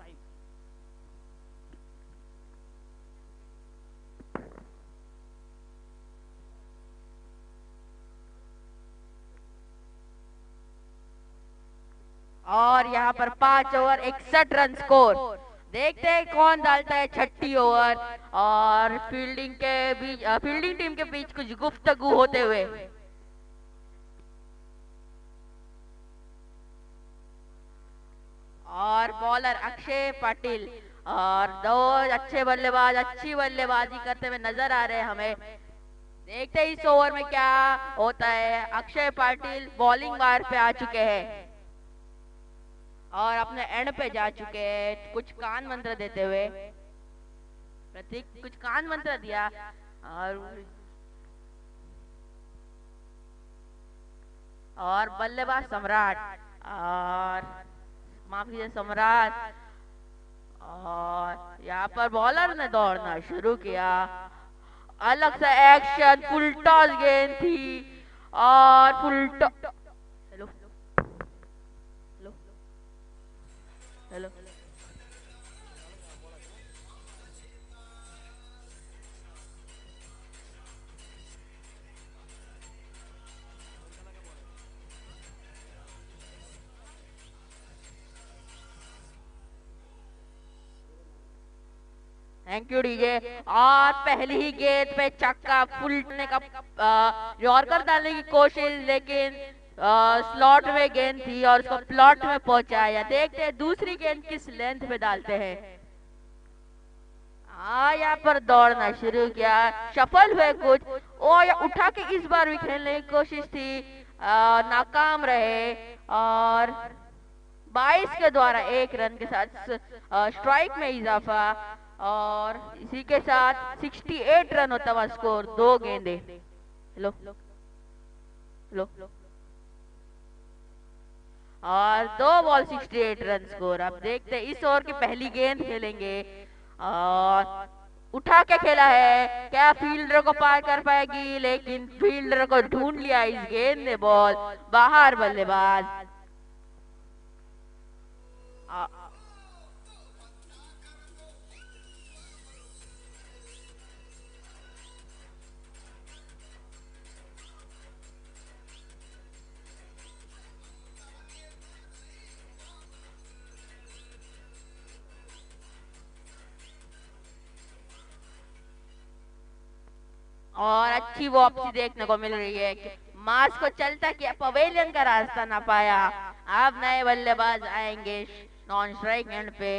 और यहाँ पर 5 ओवर 61 रन स्कोर. देखते हैं कौन डालता है छठी ओवर. और फील्डिंग टीम के बीच कुछ गुफ्तगू होते हुए. और बॉलर अक्षय पाटिल और 2 अच्छे बल्लेबाज अच्छी बल्लेबाजी करते हुए नजर आ रहे हैं हमें. देखते हैं इस ओवर में क्या होता है. अक्षय पाटिल बॉलिंग वार पे आ चुके हैं और अपने एंड पे जा चुके हैं. कुछ कान मंत्र देते हुए. प्रतीक कुछ कान मंत्र दिया और बल्लेबाज सम्राट और माफी सम्राट. और यहाँ पर बॉलर ने दौड़ना शुरू किया. अलग सा एक्शन. फुल टॉस गेंद थी और full hello. Thank you DJ. और पहली ही गेंद पे चक्का फुलने का यॉर्कर डालने की कोशिश लेकिन स्लॉट में गेंद थी और उसको प्लॉट में पहुंचाया. देखते हैं दूसरी गेंद किस लेंथ पे डालते हैं. यहाँ पर दौड़ना शुरू किया. सफल हुए कुछ और उठा के इस बार भी खेलने की कोशिश थी. नाकाम रहे और 22 के द्वारा 1 रन के साथ स्ट्राइक में इजाफा. और इसी के साथ 68 रन होता हुआ स्कोर. 2 गेंदे. लो और 2 बॉल 68 रन स्कोर. अब देखते हैं इस ओवर की पहली गेंद खेलेंगे और उठा के खेला है. क्या फील्डर को पार कर पाएगी. लेकिन फील्डर को ढूंढ लिया इस गेंद ने. बॉल बाहर. बल्लेबाज और अच्छी वापसी देखने को मिल रही है. मास को चलता किया. पवेलियन का रास्ता ना पाया. अब नए बल्लेबाज आएंगे नॉन स्ट्राइक एंड पे.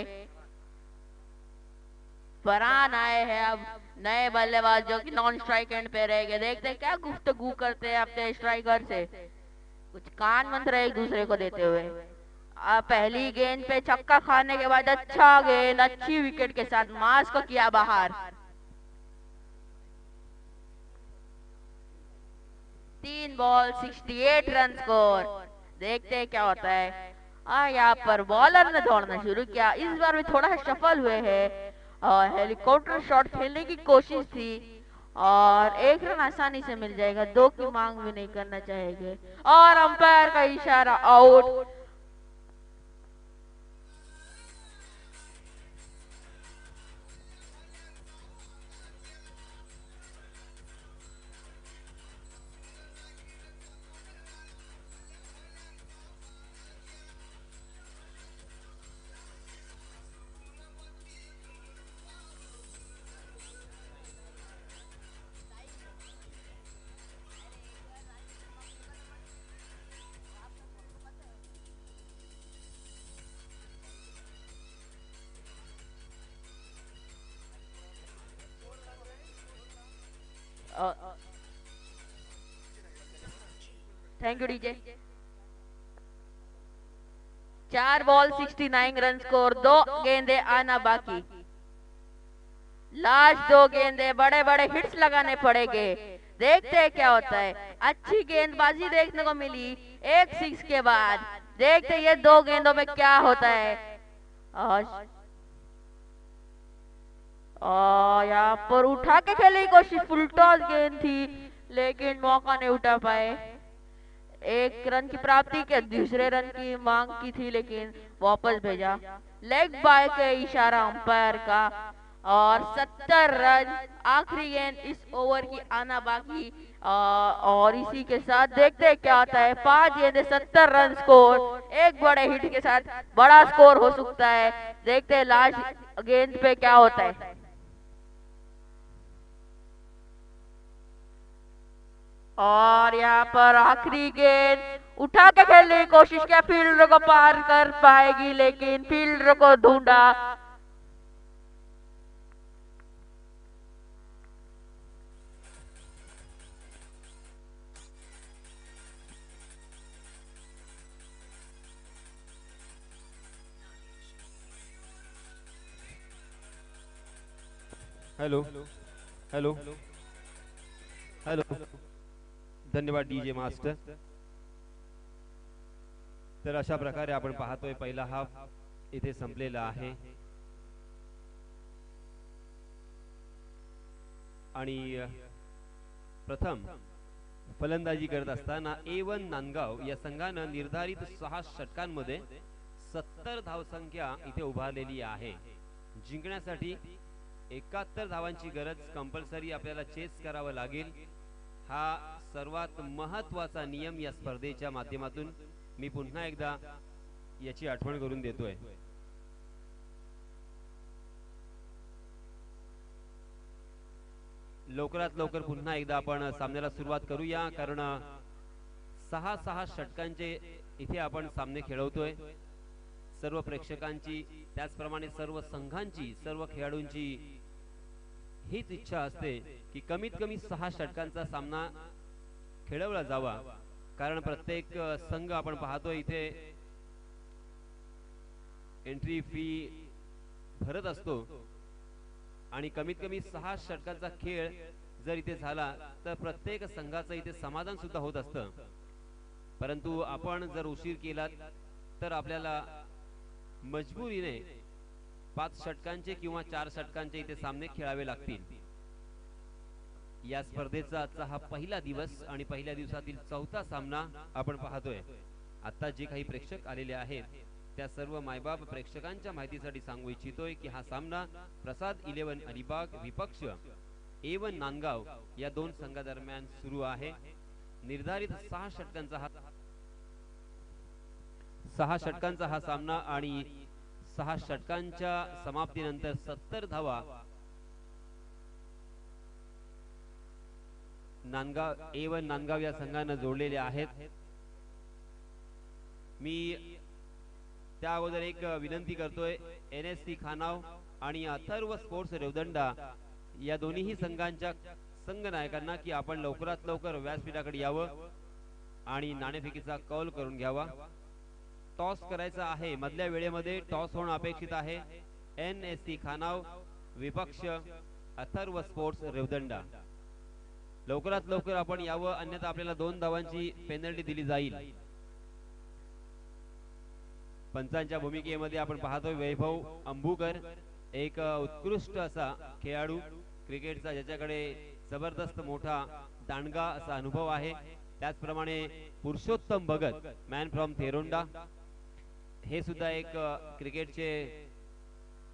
फरहान आए हैं अब नए बल्लेबाज जो कि नॉन स्ट्राइक एंड पे रहेंगे. देखते हैं क्या गुफ्तगू करते हैं अपने स्ट्राइकर से. कुछ कान मंत्र एक दूसरे को देते हुए. पहली गेंद पे छक्का खाने के बाद अच्छा गेंद अच्छी विकेट के साथ मास को किया बाहर. 3 बॉल 68 रन स्कोर. देखते हैं क्या होता है. यहाँ पर बॉलर ने दौड़ना शुरू किया. इस बार भी थोड़ा सफल हुए हैं और हेलीकॉप्टर शॉट खेलने की कोशिश थी और एक रन आसानी से मिल जाएगा, दो की मांग भी नहीं करना चाहेंगे। और अंपायर का इशारा, out. Thank you DJ. 4 ball 69 run score, 2 गेंदे आना बाकी। लास्ट 2 गेंदे बड़े बड़े हिट्स लगाने पड़ेंगे, देखते हैं क्या होता है। अच्छी गेंदबाजी देखने को मिली एक 6 के बाद, देखते हैं ये 2 गेंदों में क्या होता है। और यहाँ पर उठा के खेलने की कोशिश, फुल टॉस गेंद थी लेकिन मौका नहीं उठा पाए। एक रन की प्राप्ति के दूसरे रन की मांग की थी लेकिन वापस भेजा। लेग बाय के इशारा अंपायर का। और 70 रन, आखिरी गेंद इस ओवर की आना बाकी। और इसी के साथ देखते हैं क्या आता है। 5 गेंदे 70 रन स्कोर, एक बड़े हिट के साथ बड़ा स्कोर हो सकता है। देखते हैं लास्ट गेंद पे क्या होता है। और यहाँ पर आखिरी गेंद उठा के खेलने की कोशिश किया, फील्डर को पार कर पाएगी लेकिन फील्डर को ढूंढा। हेलो हेलो हेलो, धन्यवाद डीजे मास्टर। तर अशा प्रकारे आपण पाहतोय पहिला हाफ इथे संपलेला आहे आणि प्रथम फलंदाजी करत असताना A1 नांदगाव या संघानं निर्धारित 6 षटकांमध्ये 70 धावसंख्या इथे उभारलेली आहे। जिंकण्यासाठी 71 धावांची गरज कंपल्सरी आपल्याला चेस करावं लागेल। हा सर्वात महत्त्वाचा नियम या स्पर्धेच्या माध्यमातून मी पुन्हा एकदा याची आठवण करून देतोय। लवकरात लवकर पुन्हा एकदा आपण सामन्याला सुरुवात करूया, कारण 6 षटकांचे इथे आपण सामने खेळवतोय। सर्व प्रेक्षकांची, त्याचप्रमाणे सर्व संघांची, सर्व खेळाडूंची हीच इच्छा असते की कमीत कमी 6 षटकांचा सामना खेळवला जावा, कारण प्रत्येक संघ आपण पाहतो इथे एंट्री फी भरत असतो आणि कमीत कमी 6 षटकांचा खेळ जर इथे झाला तर प्रत्येक संघाचं इथे समाधान सुद्धा होत असतं। परंतु आपण जर उशीर केला तर आपल्याला मजबुरीने 5 षटकांचे किंवा 4 षटकांचे इथे सामने खेळावे लागतील। या स्पर्धेचा आजचा हा पहिला दिवस आणि पहिल्या दिवसातील चौथा सामना आपण पाहतोय। आता जे काही प्रेक्षक आलेले आहेत त्या सर्व मायबाप प्रेक्षकांच्या माहितीसाठी सांगू इच्छितोय की हा सामना प्रसाद 11 अलिबाग विपक्ष A1 नांदगाव या दोन संघादरम्यान सुरू आहे। निर्धारित 6 षटकांचा हा सामना आणि 6 षटकांच्या समाप्तीनंतर 70 धावा नांदगाव A1 नांदगाव या संघाने जोडलेले आहेत। मी त्या अगोदर एक विनंती करतोय NSC खानाव आणि अथर्व स्पोर्ट्स रेवदंडा या दोन्ही संघांच्या संघनायकांना की आपण लवकरात लवकर व्यासपीठाकडे यावं आणि नाणेफेकीचा कौल करून घ्यावा। टॉस करायचा आहे, मधल्या वेळेमध्ये टॉस होणं अपेक्षित आहे। NSC खानाव विपक्ष अथर्व स्पोर्ट्स रेवदंडा, लवकरात लवकर आपण यावं, अन्यथा आपल्याला 2 धावांची पेनल्टी दिली जाईल। पंचांच्या भूमिकेमध्ये आपण पाहतोय वैभव अंबुकर, एक उत्कृष्ट असा खेळाडू क्रिकेटचा, ज्याच्याकडे जबरदस्त मोठा दांडगा असा अनुभव आहे. त्याचप्रमाणे पुरुषोत्तम भगत मॅन फ्रॉम थेरोंडा हे सुद्धा एक क्रिकेटचे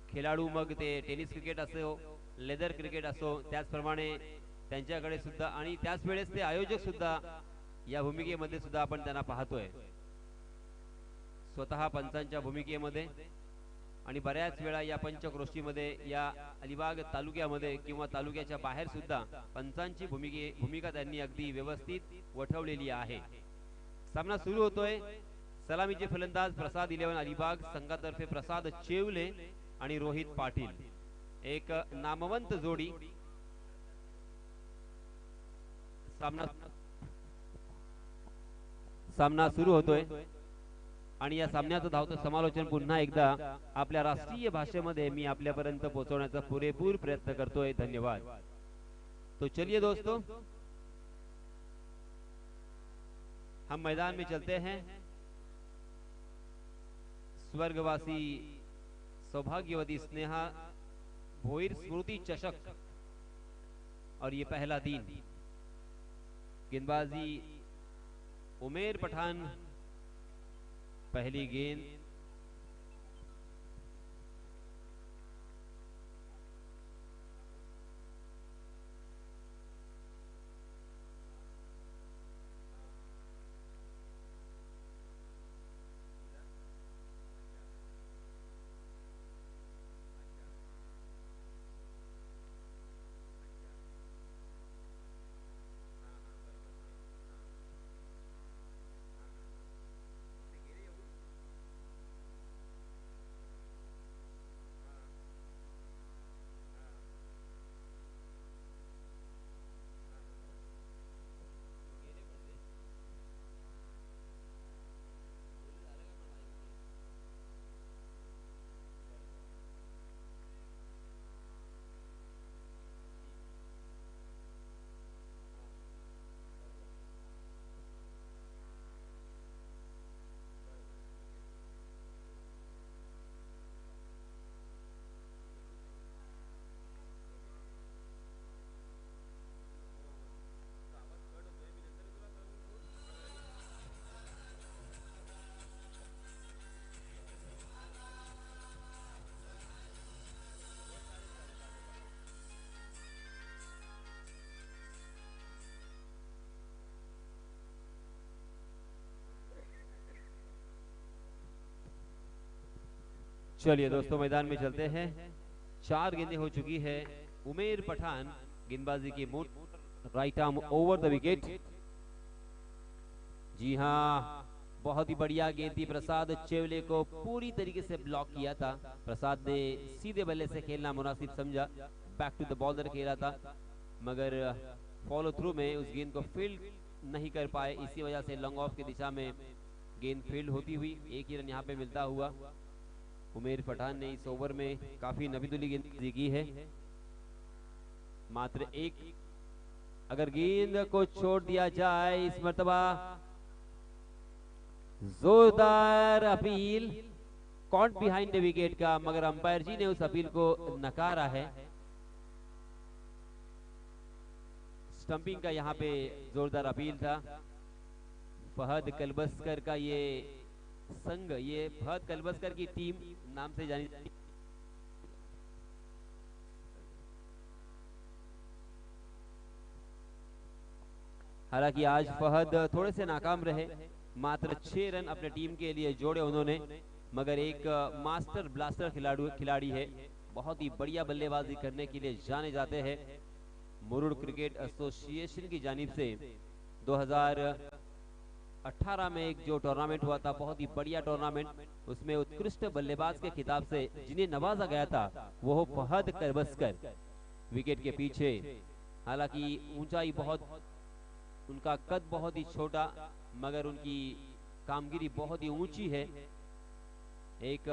खेळाडू, मग ते टेनिस क्रिकेट असो लेदर क्रिकेट असो, त्याचप्रमाणे त्यांच्याकडे सुद्धा आणि त्याच वेळेस ते आयोजक सुद्धा या भूमिकेमध्ये सुद्धा आपण त्यांना पाहतोय स्वतः पंचांच्या भूमिकेमध्ये. आणि बऱ्याच वेळा या पंचक्रोशीमध्ये या अलिबाग तालुक्यामध्ये किंवा तालुक्याच्या बाहेर सुद्धा पंचांची भूमिका त्यांनी अगदी व्यवस्थित वठवलेली आहे. सामना सुरू होतोय. सलामीचे फलंदाज प्रसाद 11 अलिबाग संघातर्फे प्रसाद चेवले आणि रोहित पाटील, एक नामवंत जोडी. सामना सुरू होतोय आणि या सामन्याचं धावतं समालोचन पुन्हा एकदा आपल्या राष्ट्रीय भाषेमध्ये मी आपल्यापर्यंत पोहोचवण्याचा पुरेपूर प्रयत्न करतोय. धन्यवाद. तो चलिए दोस्तों, हम मैदान में चलते हैं. स्वर्गवासी सौभाग्यवती स्नेहा भोईर स्मृति चषक और ये पहला दिन. गेंदबाजी उमेर पठान, पहली गेंद चलिए दोस्तों, मैदान में चलते हैं. 4 गेंदें हो चुकी है. उमेर पठान गेंदबाजी की मुठ right arm over the wicket. जी हाँ, बहुत ही बढ़िया गेंद थी. प्रसाद चेवले को पूरी तरीके से ब्लॉक किया था. प्रसाद ने सीधे बल्ले से खेलना मुनासिब समझा, बैक टू द बॉलर खेला था, मगर फॉलो थ्रू में उस गेंद को फील्ड नहीं कर पाए. इसी वजह से लॉन्ग ऑफ की दिशा में गेंद फील्ड होती हुई 1 ही रन यहाँ पे मिलता हुआ. उमेर पठान ने इस ओवर में काफी नबीदुली गेंदबाजी की है. मात्र एक अगर गेंद को छोड़ दिया जाए इस मर्तबा जोरदार appeal caught behind the wicket का, मगर अंपायर जी ने उस अपील को नकारा है. स्टंपिंग का यहाँ पे जोरदार अपील था. फहद कलबस्कर का ये संघ, ये फहद कलबस्कर की टीम नाम से जानी जाती. हालांकि आज फहद थोड़े से नाकाम रहे. मात्र 6 रन अपने टीम के लिए जोड़े उन्होंने, मगर एक मास्टर ब्लास्टर खिलाड़ी है. बहुत ही बढ़िया बल्लेबाजी करने के लिए जाने जाते हैं. मुरुड क्रिकेट एसोसिएशन की जानिब से 2018 में एक जो टूर्नामेंट हुआ था, बहुत ही बढ़िया टूर्नामेंट, उसमें उत्कृष्ट बल्लेबाज के खिताब से जिन्हें नवाजा गया था वो फहद कलबस्कर विकेट के पीछे. हालांकि ऊंचाई बहुत, उनका कद बहुत ही छोटा, मगर उनकी कामगिरी बहुत ही ऊंची है. एक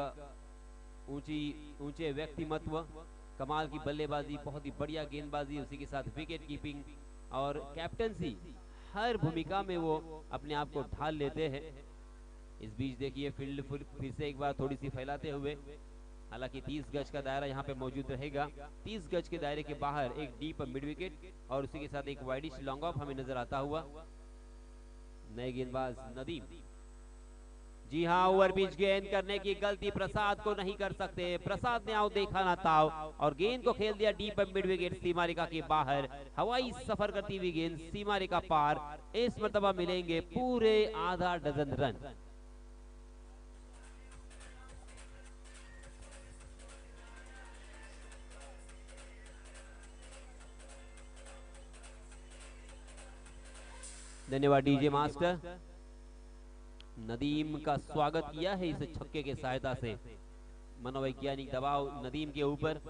ऊंचे व्यक्तिमत्व, कमाल की बल्लेबाजी, बहुत ही बढ़िया गेंदबाजी, उसी के साथ विकेट कीपिंग और कैप्टनसी, हर भूमिका में वो अपने आप को ढाल लेते हैं. इस बीच देखिए फील्ड फिर से एक बार थोड़ी सी फैलाते हुए हालांकि 30 गज का दायरा यहाँ पे मौजूद रहेगा। 30 गज के दायरे के बाहर एक डीप मिड विकेट और उसी के साथ एक वाइडिश लॉन्ग ऑफ हमें नजर आता हुआ। नए गेंदबाज नदीम, जी हाँ, ओवर पिच गेंद करने की गलती प्रसाद को नहीं कर सकते। प्रसाद ने आउट देखा ना ताव और गेंद को खेल दिया डीप मिड विकेट सीमा रेखा के बाहर। हवाई सफर करती हुई गेंद सीमा रेखा पार। इस मर्तबा मिलेंगे पूरे आधा डजन रन। धन्यवाद डीजे मास्टर। नदीम का स्वागत किया है इस छक्के के सहायता से। मनोवैज्ञानिक दबाव नदीम के ऊपर।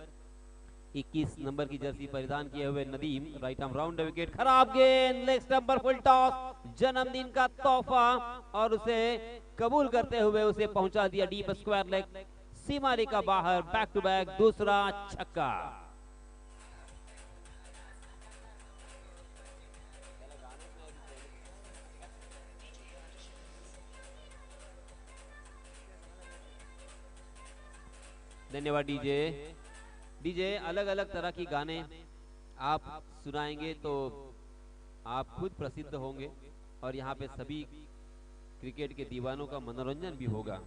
21 नंबर की जर्सी परिधान किए हुए Nadeem right arm round wicket. खराब गेंद, लेग स्टंप पर फुल टॉस, जन्मदिन का तोहफा और उसे कबूल करते हुए उसे पहुंचा दिया डीप स्क्वायर लेग सीमा रेखा बाहर। बैक टू बैक दूसरा छक्का। धन्यवाद डीजे। डीजे अलग अलग तरह की गाने आप सुनाएंगे तो आप खुद प्रसिद्ध होंगे और यहाँ पे सभी क्रिकेट के दीवानों का मनोरंजन भी होगा।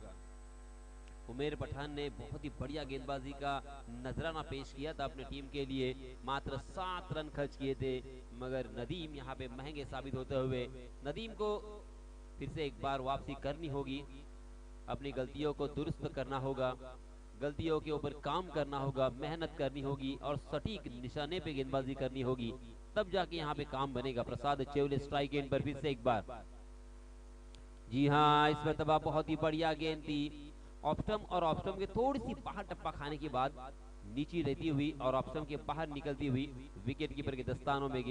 उमेर पठान ने बहुत ही बढ़िया गेंदबाजी का नजराना पेश किया था अपने टीम के लिए। मात्र 7 रन खर्च किए थे, मगर नदीम यहाँ पे महंगे साबित होते हुए नदीम को फिर से एक बार वापसी करनी होगी। अपनी गलतियों को दुरुस्त करना होगा, गलतियों के ऊपर काम करना होगा, मेहनत करनी होगी और सटीक निशाने पे गेंदबाजी करनी होगी, तब जाके यहाँ पे काम बनेगा। प्रसाद चेवले स्ट्राइक एंड पर फिर से एक बार। जी हाँ, इस मर्तबा बहुत ही बढ़िया गेंद थी। ऑफ और ऑफ के थोड़ी सी बाहर टप्पा खाने के बाद नीची रहती हुई और ऑफ के बाहर निकलती हुई विकेट कीपर के दस्तानों में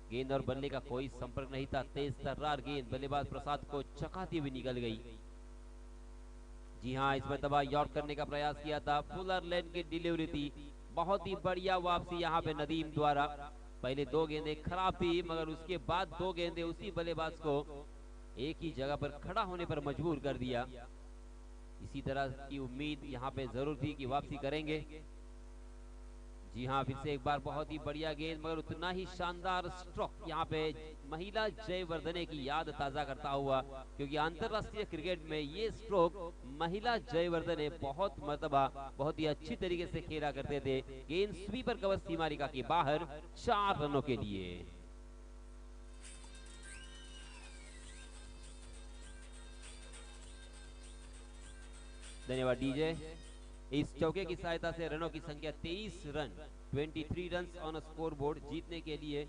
गेंद और बल्ले का कोई संपर्क नहीं था। तेज तर्रार गेंद बल्लेबाज प्रसाद को चकाती हुई निकल गई। जी हाँ, इस मर्तबा यॉर्क करने का प्रयास किया था, फुलर लेन की डिलीवरी थी। बहुत ही बढ़िया वापसी यहाँ पे नदीम द्वारा। पहले 2 गेंदें खराब थी, मगर उसके बाद 2 गेंदें उसी बल्लेबाज को एक ही जगह पर खड़ा होने पर मजबूर कर दिया। इसी तरह की उम्मीद यहाँ पे जरूर थी कि वापसी करेंगे। जी हाँ, फिर से एक बार बहुत ही बढ़िया गेंद, मगर उतना ही शानदार स्ट्रोक यहाँ पे महिला जयवर्धने की याद ताजा करता हुआ, क्योंकि अंतरराष्ट्रीय क्रिकेट में ये स्ट्रोक महिला जयवर्धने बहुत मर्तबा बहुत ही अच्छी तरीके से खेला करते थे। गेंद स्वीपर कवर सीमा रेखा के बाहर 4 रनों के लिए। धन्यवाद डीजे। इस चौके की सहायता से रनों की संख्या 23 run, 23 run on score board. जीतने के लिए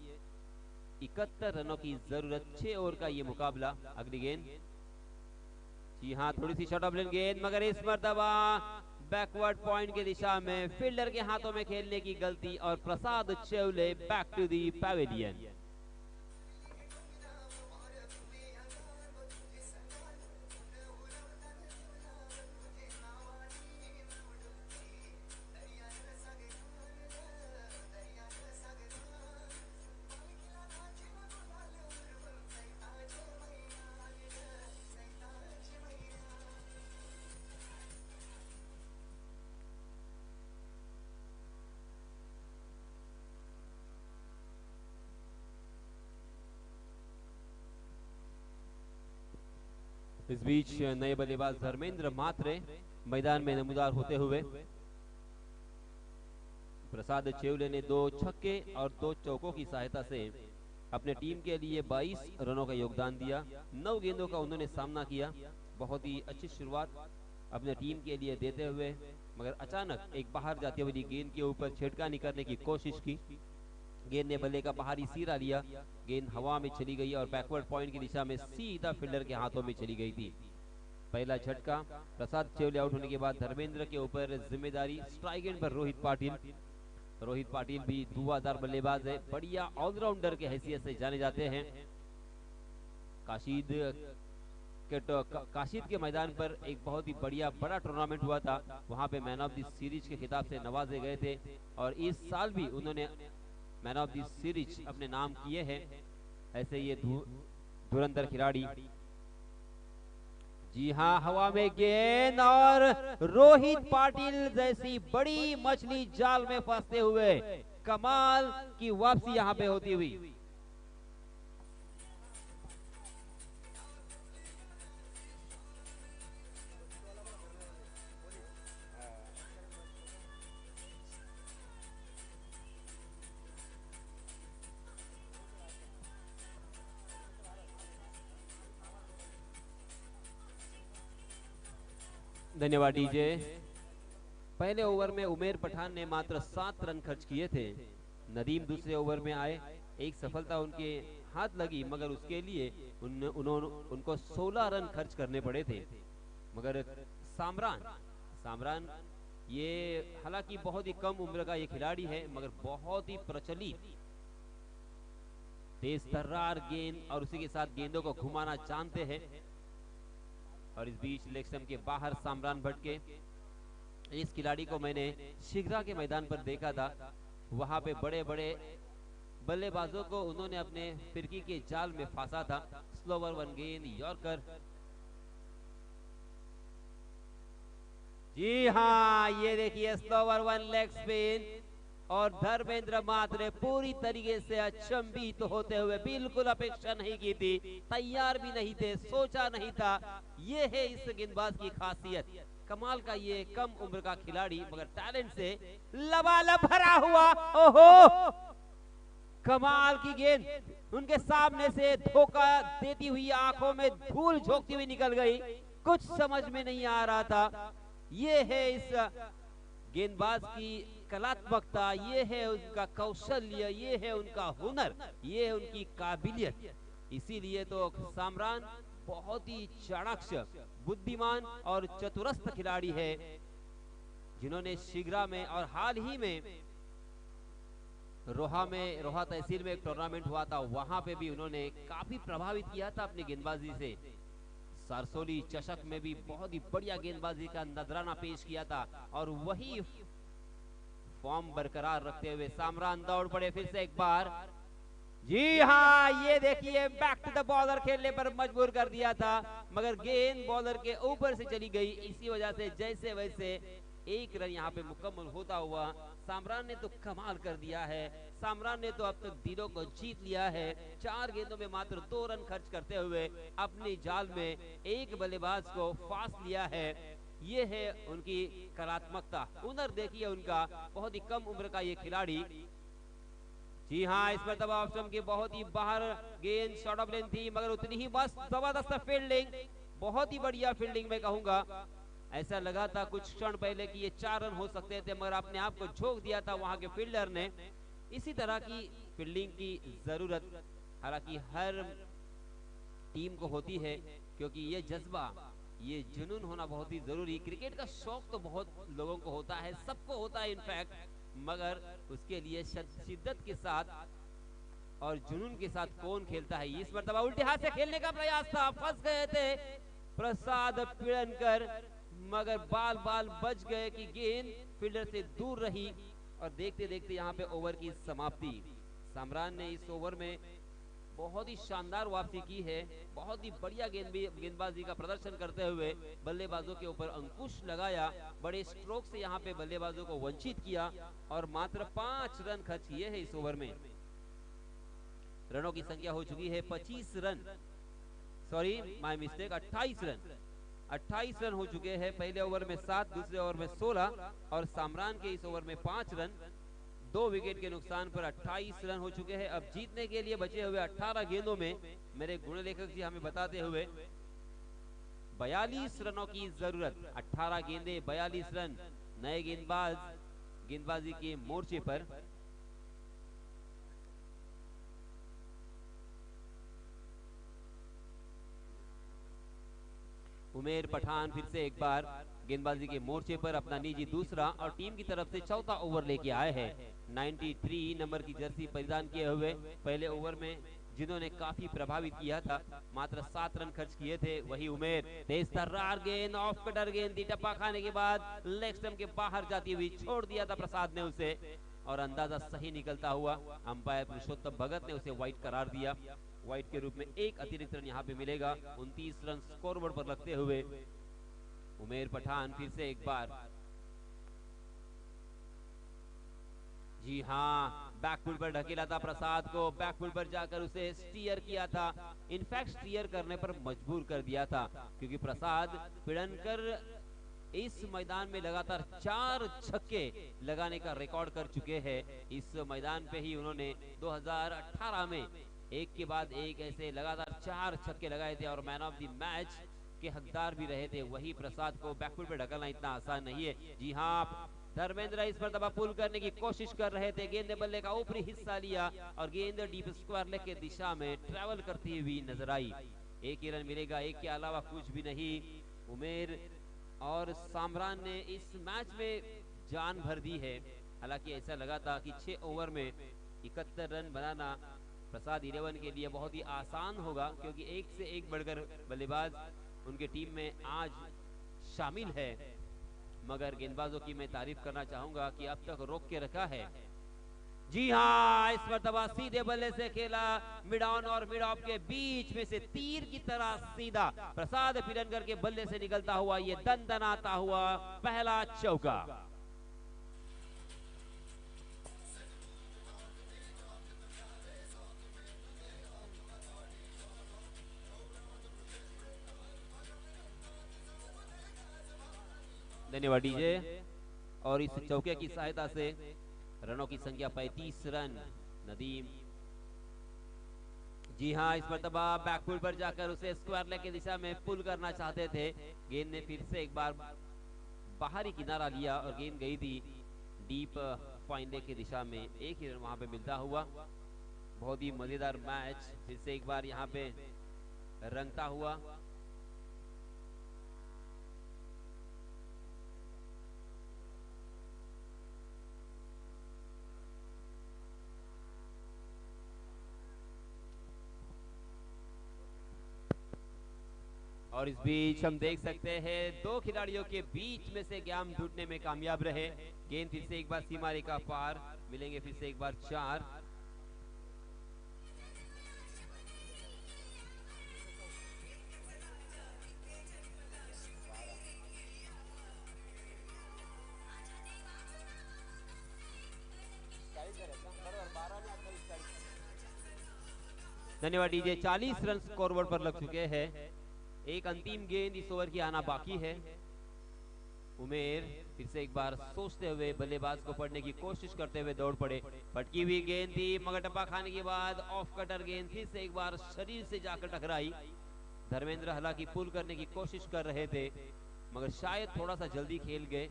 71 रनों की जरूरत। 6 ओवर का ये मुकाबला। अगली गेंद, जी हाँ, थोड़ी सी शॉर्ट ऑफ लेन गेंद, मगर इस मर्तबा बैकवर्ड पॉइंट की दिशा में फील्डर के हाथों में खेलने की गलती और प्रसाद चेवले बैक टू दी पैवेलियन। इस बीच नए बल्लेबाज धर्मेंद्र मात्रे मैदान में नमूदार होते हुए। प्रसाद चेवले ने 2 छक्के और 2 चौकों की सहायता से अपने टीम के लिए 22 रनों का योगदान दिया। 9 गेंदों का उन्होंने सामना किया। बहुत ही अच्छी शुरुआत अपने टीम के लिए देते हुए, मगर अचानक एक बाहर जाती हुई गेंद के ऊपर छेड़खानी करने की कोशिश की। गेंद ने बल्ले का बाहरी सिरा लिया, गेंद हवा में चली गई और बैकवर्ड पॉइंट की दिशा में सीधा फील्डर के हाथों में चली गई थी। पहला झटका। प्रसाद चेवले आउट होने के बाद धर्मेंद्र के ऊपर जिम्मेदारी। स्ट्राइक एंड पर रोहित पाटिल भी धुआंधार बल्लेबाज है, बढ़िया ऑलराउंडर के हैसियत से जाने जाते हैं। काशीद के मैदान पर एक बहुत ही बढ़िया बड़ा टूर्नामेंट हुआ था, वहां पे मैन ऑफ द सीरीज के खिताब से नवाजे गए थे और इस साल भी उन्होंने मैन ऑफ द सीरीज अपने नाम किए हैं। ऐसे ये धुरंधर खिलाड़ी। जी हाँ, हवा में गेंद और रोहित पाटिल जैसी बड़ी मछली जाल में फंसते हुए कमाल की वापसी यहाँ पे होती हुई। धन्यवाद डीजे। पहले ओवर में उमेर पठान ने मात्र 7 रन खर्च किए थे। नदीम दूसरे ओवर में आए, एक सफलता उनके हाथ लगी, मगर उसके लिए उनको 16 रन खर्च करने पड़े थे। मगर सामरान ये हालांकि बहुत ही कम उम्र का ये खिलाड़ी है, मगर बहुत ही प्रचलित तेज तर्रार गेंद और उसी के साथ गेंदों को घुमाना जानते हैं। और इस बीच लेग स्टंप के बाहर सामरान भट्ट के इस खिलाड़ी को मैंने शिग्रा के मैदान पर देखा था। वहां पे बड़े बड़े बल्लेबाजों को उन्होंने अपने फिरकी के जाल में फंसा था। स्लोवर वन गेंद यॉर्कर। जी हाँ, ये देखिए स्लोवर वन लेग स्पिन और धर्मेंद्र मात्रे पूरी तरीके से अचंभित होते हुए, बिल्कुल अपेक्षा नहीं की थी, तैयार भी नहीं थे, सोचा नहीं था। ये है इस गेंदबाज की खासियत। कमाल का ये कम उम्र का खिलाड़ी, मगर टैलेंट से लबालब भरा हुआ। ओहो, कमाल की गेंद उनके सामने से धोखा देती हुई, आंखों में धूल झोंकती हुई निकल गई। कुछ समझ में नहीं आ रहा था। ये है इस गेंदबाज की कलात्मकता, ये है उनका कौशल्य, ये है उनका हुनर, ये है उनकी काबिलियत। इसीलिए तो सामरान बहुत ही चाणक्य, बुद्धिमान और चतुरस्थ खिलाड़ी है, जिन्होंने शिग्रा में और हाल ही में रोहा तहसील में एक टूर्नामेंट हुआ था, वहां पे भी उन्होंने काफी प्रभावित किया था अपनी गेंदबाजी से। सरसोली चषक में भी बहुत ही बढ़िया गेंदबाजी का नजराना पेश किया था और वही फॉर्म बरकरार रखते हुए सामरान दौड़ पड़े फिर से एक बार। जी हाँ, ये देखिए बैक टू द बॉलर खेलने पर मजबूर कर दिया था, मगर गेंद बॉलर के ऊपर से चली गई। इसी वजह से जैसे वैसे एक रन यहाँ पे मुकम्मल होता हुआ सामरान ने तो कमाल कर दिया है। सामरान ने तो अब तक दिलों को जीत लिया है। 4 गेंदों में मात्र 2 रन खर्च करते हुए अपने जाल में एक बल्लेबाज को फांस लिया है। ये है उनकी कलात्मकता, हुनर देखिए उनका। बहुत ही कम उम्र का ये खिलाड़ी। जी हाँ, इस पर ऑफ स्टंप की बहुत ही बाहर गेंद शॉर्ट ऑफ लेंथ थी, मगर उतनी ही बस जबरदस्त फील्डिंग, बहुत ही बढ़िया फील्डिंग मैं कहूंगा। ऐसा लगा था कुछ क्षण पहले कि ये 4 रन हो सकते थे, मगर अपने आप को झोंक दिया था वहां के फील्डर ने। इसी तरह की फील्डिंग की जरूरत हालांकि हर टीम को होती है, क्योंकि ये जज्बा, ये जुनून होना बहुत ही जरूरी। क्रिकेट का शौक तो बहुत लोगों को होता है, सबको होता है इनफैक्ट, मगर उसके लिए शिद्दत के साथ और जुनून के साथ कौन खेलता है। इस मर्तबा उल्टे हाथ से खेलने का प्रयास था, फंस गए थे प्रसाद पिड़नकर, मगर बाल बाल बच गए कि गेंद फील्डर से दूर रही। और देखते देखते यहाँ पे ओवर की समाप्ति। सामरान ने इस ओवर में बहुत ही शानदार वापसी की है, बहुत ही बढ़िया गेंदबाजी का प्रदर्शन करते हुए बल्लेबाजों के ऊपर अंकुश लगाया, बड़े स्ट्रोक से यहाँ पे बल्लेबाजों को वंचित किया और मात्र 5 रन खर्च किए हैं इस ओवर में। रनों की संख्या हो चुकी है 25 run, sorry my mistake, 28 run. 28 run हो चुके हैं। पहले ओवर में 7, दूसरे ओवर में 16 और सामरान के इस ओवर में 5 रन। 2 विकेट के नुकसान पर 28 रन हो चुके हैं। अब जीतने के लिए बचे हुए 18 गेंदों में मेरे गुण लेखक जी हमें बताते हुए 42 रनों की जरूरत। 18 गेंदे 42 रन। नए गेंदबाजी के मोर्चे पर उमेर पठान फिर से एक बार गेंदबाजी के मोर्चे पर अपना निजी दूसरा और टीम की तरफ से चौथा ओवर लेके आए हैं। 93 नंबर की जर्सी परिधान किए हुए पहले ओवर में जिन्होंने काफी प्रभावित किया था, मात्र 7 रन खर्च किए थे, वही उमेर। तेज तर्रार गेंद, ऑफ कटर गेंद, टप्पा खाने के बाद लेग स्टंप के बाहर जाती हुई छोड़ दिया था प्रसाद ने उसे, और अंदाजा सही निकलता हुआ अंपायर पुरुषोत्तम भगत ने उसे वाइड करार दिया। वाइट के रूप में एक अतिरिक्त रन यहाँ पे मिलेगा। 29 रन स्कोरबोर्ड पर लगते हुए उमेर पठान फिर से एक बार, जी हाँ, बैकफुट पर ढकेला था प्रसाद को, बैकफुट पर जाकर उसे स्टीयर किया था, इनफैक्ट स्टीयर करने पर मजबूर कर दिया था, क्योंकि प्रसाद पिड़नकर इस मैदान में लगातार 4 छक्के लगाने का रिकॉर्ड कर चुके हैं। इस मैदान पे ही उन्होंने 2018 में एक के बाद एक ऐसे लगातार 4 छक्के लगाए थे और मैन ऑफ द मैच के हकदार भी रहे थे। वही प्रसाद को बैकफुट पे ढकलना इतना आसान नहीं है। जी हाँ, धर्मेंद्र इस पर दबा पुल करने की कोशिश कर रहे थे, गेंद ने बल्ले का ऊपरी हिस्सा लिया और गेंद डीप स्क्वायर लेग के दिशा में ट्रैवल करती हुई नजर आई। एक ही रन मिलेगा, एक के अलावा कुछ भी नहीं। उमेर और सामरान ने इस मैच में जान भर दी है। हालांकि ऐसा लगा था कि 6 ओवर में 71 रन बनाना प्रसाद 11 के लिए बहुत ही आसान होगा, क्योंकि एक से एक बढ़कर बल्लेबाज उनके टीम में आज शामिल है। मगर गेंदबाजों की मैं तारीफ करना चाहूंगा कि अब तक रोक के रखा है। जी हाँ, इस मरतबा सीधे बल्ले से खेला, मिड ऑन और मिड ऑफ के बीच में से तीर की तरह सीधा प्रसाद पिरनकर के बल्ले से निकलता हुआ ये दनदनाता हुआ पहला चौका। धन्यवाद डीजे। और इस चौके की सहायता से रनों की संख्या 35 रन। नदीम, जी हाँ, इस मरतबा बैकफुट पर जाकर उसे स्क्वायर लेग की दिशा में पुल करना चाहते थे। गेंद ने फिर से एक बार बाहरी किनारा लिया और गेंद गई थी डीप फाइन लेग की दिशा में। एक ही रन वहां पे मिलता हुआ। बहुत ही मजेदार मैच फिर से एक बार यहाँ पे रंगता हुआ। और इस बीच हम देख सकते हैं 2 खिलाड़ियों के बीच में से गेम टूटने में कामयाब रहे। गेंद फिर से एक बार सीमा रेखा पार, मिलेंगे फिर से एक बार 4। धन्यवाद डीजे। 40 रन स्कोरबोर्ड पर लग चुके हैं। एक अंतिम गेंद इस ओवर की आना बाकी है। उमेर फिर से एक बार सोचते हुए बल्लेबाज को पढ़ने की कोशिश करते हुए दौड़ पड़े। पटकी हुई गेंद थी, मगर टप्पा खाने के बाद ऑफ कटर गेंद फिर से एक बार शरीर से जाकर टकराई। धर्मेंद्र हालांकि पुल करने की कोशिश कर रहे थे, मगर शायद थोड़ा सा जल्दी खेल गए।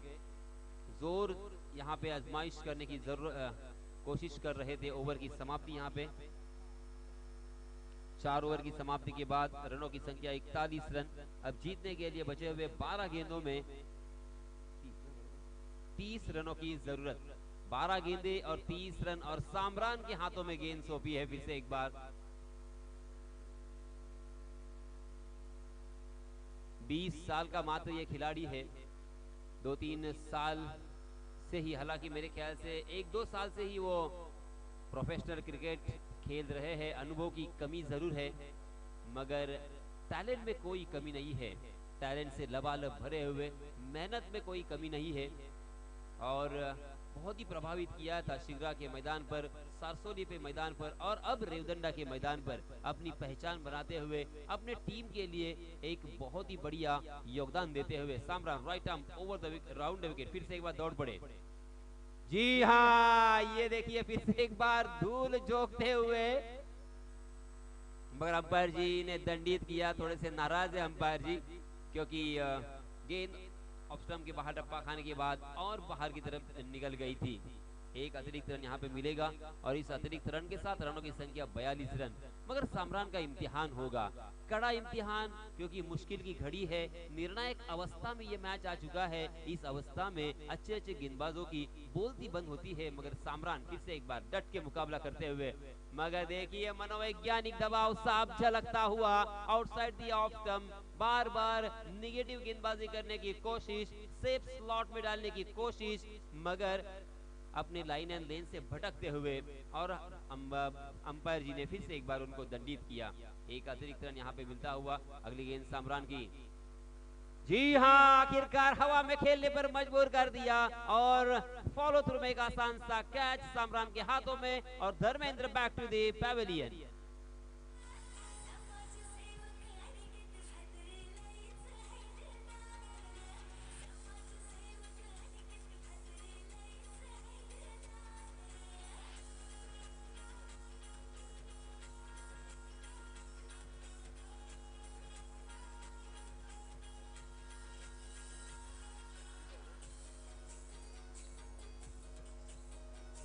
जोर यहाँ पे आजमाइश करने की कोशिश कर रहे थे। ओवर की समाप्ति यहाँ पे 4 ओवर की समाप्ति के बाद रनों की संख्या 41 रन। अब जीतने के लिए बचे हुए 12 गेंदों में 30 रनों की जरूरत। 12 गेंदें और 30 रन, और सामरान के हाथों में गेंद सौंपी है फिर से एक बार। 20 साल का मात्र ये खिलाड़ी है। 2-3 साल से ही, हालांकि मेरे ख्याल से 1-2 साल से ही वो प्रोफेशनल क्रिकेट खेल रहे हैं। अनुभव की कमी जरूर है, मगर टैलेंट में कोई कमी नहीं है। टैलेंट से लबालब भरे हुए, मेहनत में कोई कमी नहीं है। और बहुत ही प्रभावित किया था शिगरा के मैदान पर, सारसोली पे मैदान पर, और अब रेवदंडा के मैदान पर अपनी पहचान बनाते हुए अपने टीम के लिए एक बहुत ही बढ़िया योगदान देते हुए Samran right arm over the round the wicket फिर से एक बार दौड़ पड़े। जी हाँ, ये देखिए फिर से एक बार धूल झोंकते हुए, मगर अंपायर जी ने दंडित किया। थोड़े से नाराज है अंपायर जी, क्योंकि गेंद ऑफ स्टंप के बाहर टप्पा खाने के बाद और बाहर की तरफ निकल गई थी। एक अतिरिक्त रन यहाँ पे मिलेगा, और इस अतिरिक्त रन के साथ रनों की संख्या 42 रन। मगर सामरान का इम्तिहान होगा, कड़ा इम्तिहान, क्योंकि मुश्किल की घड़ी है। निर्णायक अवस्था में ये मैच आ चुका है। इस अवस्था में अच्छे अच्छे गेंदबाजों की बोलती बंद होती है, मगर सामरान फिर से एक बार डट के मुकाबला करते हुए, मगर देखिए मनोवैज्ञानिक दबाव साफ झलकता हुआ outside the off stump. Bar bar negative गेंदबाजी करने की कोशिश, सेफ स्लॉट में डालने की कोशिश, मगर अपने लाइन एंड लेन से भटकते हुए, और अंपायर जी ने फिर से एक बार उनको दंडित किया। एक अतिरिक्त रन यहाँ पे मिलता हुआ। अगली गेंद सामरान की। जी हाँ, आखिरकार हवा में खेलने पर मजबूर कर दिया और फॉलो थ्रू में एक आसान सा कैच सामरान के हाथों में, और Dharmendra back to the pavilion.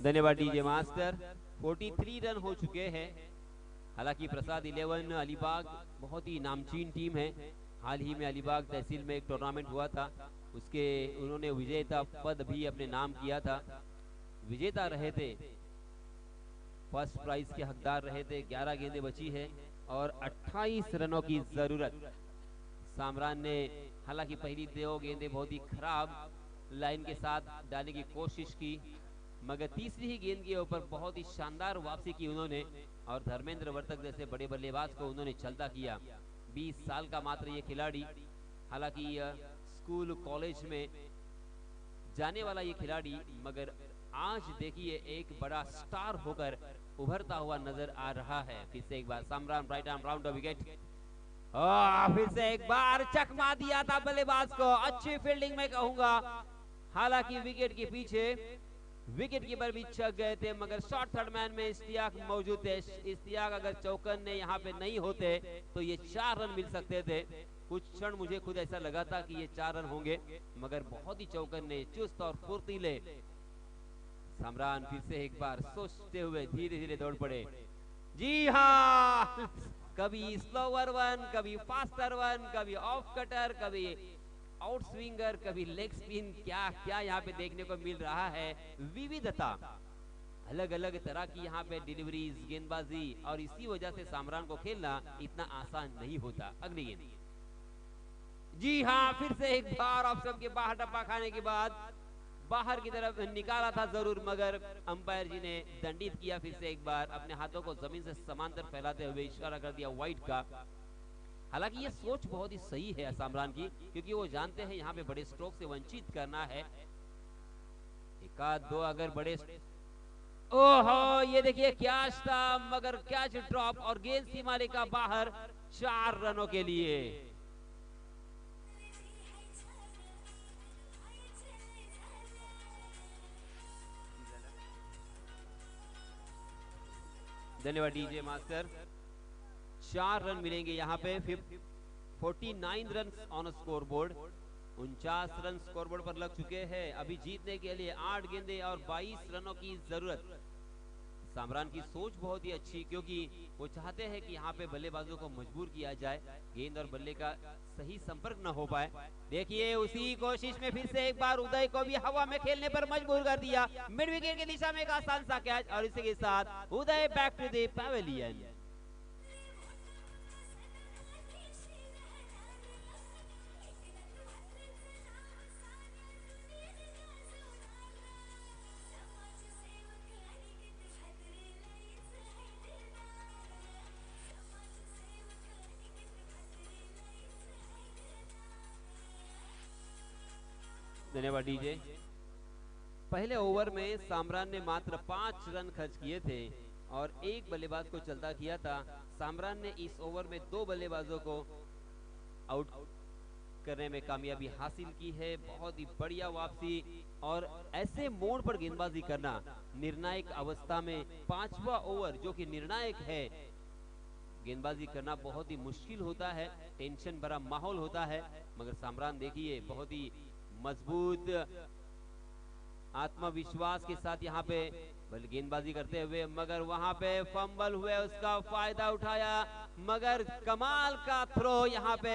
धन्यवाद डीजे मास्टर। 43 रन हो चुके हैं। हालांकि प्रसाद 11 अलीबाग बहुत ही नामचीन टीम है। हाल ही में अलीबाग तहसील में एक टूर्नामेंट हुआ था, उसके उन्होंने विजेता पद भी अपने नाम किया था। विजेता रहे थे, फर्स्ट प्राइज के हकदार रहे थे। 11 गेंदें बची है और 28 रनों की जरूरत। सामरान ने हालांकि पहली 2 गेंदें बहुत ही खराब लाइन के साथ डालने की कोशिश की, मगर तीसरी ही गेंद के ऊपर बहुत ही शानदार वापसी की उन्होंने, और धर्मेंद्र वर्तक जैसे बड़े बल्लेबाज को उन्होंने चलता किया। 20 साल का मात्र ये खिलाड़ी, हालांकि स्कूल कॉलेज में जाने वाला ये खिलाड़ी, मगर आज देखिए एक बड़ा स्टार होकर उभरता हुआ नजर आ रहा है। फिर से एक बार सामरान right arm round the wicket, फिर से एक बार चकमा दिया था बल्लेबाज को। अच्छी फील्डिंग में कहूंगा। हालांकि विकेट के पीछे विकेट कीपर भी छक गए थे, मगर शॉर्ट थर्ड मैन में इश्तियाक मौजूद थे। इश्तियाक अगर चौकन ने यहाँ पे नहीं होते तो ये 4 रन मिल सकते थे। कुछ क्षण मुझे खुद ऐसा लगा था कि ये 4 रन होंगे, मगर बहुत ही चौकन ने चुस्त और फुर्तीले सामरान फिर से एक बार सोचते हुए धीरे धीरे दौड़ पड़े। जी हाँ, कभी स्लोवर वन, कभी फास्टर वन, कभी ऑफ कटर, कभी आउट स्विंगर, कभी लेग स्पिन, क्या क्या यहाँ पे देखने को मिल रहा है। विविधता, अलग अलग तरह की यहाँ पे डिलीवरीज, गेंदबाजी, और इसी वजह से सामरान को खेलना इतना आसान नहीं होता। अगली गेंद, जी हाँ, फिर से एक बार ऑप्शन के बाहर टप्पा खाने के बाद बाहर की तरफ निकाला था जरूर, मगर अंपायर जी ने दंडित किया। फिर से एक बार अपने हाथों को जमीन से समांतर फैलाते हुए इशारा कर दिया वाइड का। हालांकि ये सोच बहुत ही सही है सामरान की, क्योंकि वो जानते हैं यहाँ पे बड़े स्ट्रोक से वंचित करना है। एक आध 2 अगर बड़े, ओहो ये देखिए कैच था, मगर कैच ड्रॉप और गेंद सीमा रेखा बाहर। 4 रनों के लिए। धन्यवाद डीजे मास्टर। 4 रन मिलेंगे यहाँ पे। 49 run on score board, 49 run score board पर लग चुके हैं। अभी जीतने के लिए 8 गेंदे और 22 रनों की जरूरत। सामरान की सोच बहुत ही अच्छी, क्योंकि वो चाहते हैं कि यहाँ पे बल्लेबाजों को मजबूर किया जाए, गेंद और बल्ले का सही संपर्क न हो पाए। देखिए उसी कोशिश में फिर से एक बार उदय को भी हवा में खेलने पर मजबूर कर दिया। मिड विकेट की दिशा में एक आसान सा कैच, और इसी के साथ उदय बैक टू द पैवेलियन। धन्यवाद डीजे। पहले ओवर में सामरान ने मात्र 5 रन खर्च किए थे और एक बल्लेबाज को चलता किया था। सामरान ने इस ओवर में 2 बल्लेबाजों को आउट करने में कामयाबी हासिल की है। बहुत ही बढ़िया वापसी, और ऐसे मोड़ पर गेंदबाजी करना निर्णायक अवस्था में 5वां ओवर जो कि निर्णायक है, गेंदबाजी करना बहुत ही मुश्किल होता है, टेंशन भरा माहौल होता है। मगर सामरान देखिए बहुत ही मजबूत आत्मविश्वास के साथ यहाँ पे गेंदबाजी करते हुए, मगर वहां पे फंबल हुए, उसका फायदा उठाया, मगर कमाल का थ्रो यहाँ पे,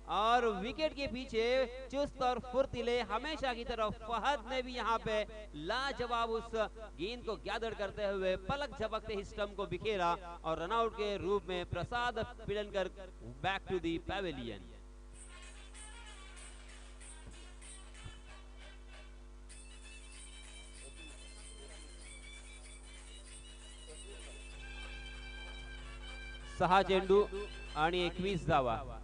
और विकेट के पीछे चुस्त और फुर्तीले हमेशा की तरफ फहद ने भी यहाँ पे लाजवाब उस गेंद को गैदर करते हुए पलक झपकते ही स्टंप को बिखेरा, और रनआउट के रूप में प्रसाद पिड़नकर बैक टू दी पैवेलियन। 6 चेंडू आणि 21 धावा।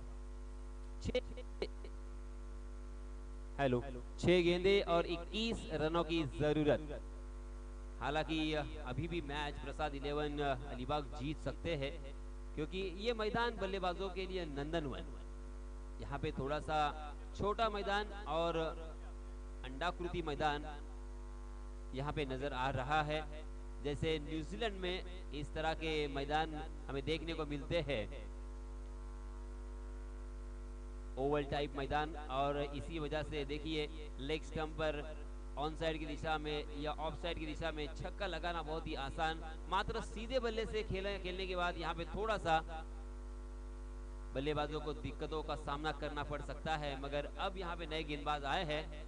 6 गेंदे और 21 रनों की जरूरत। हालांकि अभी भी मैच प्रसाद 11 अलीबाग जीत सकते हैं, क्योंकि ये मैदान बल्लेबाजों के लिए नंदनवन। यहाँ पे थोड़ा सा छोटा मैदान और अंडाकृति मैदान यहाँ पे नजर आ रहा है। जैसे न्यूजीलैंड में इस तरह के मैदान हमें देखने को मिलते हैं, ओवल टाइप मैदान। और इसी वजह से देखिए लेग स्टंप पर ऑन साइड की दिशा में या ऑफ साइड की दिशा में छक्का लगाना बहुत ही आसान। मात्र सीधे बल्ले से खेलने के बाद यहाँ पे थोड़ा सा बल्लेबाजों को दिक्कतों का सामना करना पड़ सकता है, मगर अब यहाँ पे नए गेंदबाज आए हैं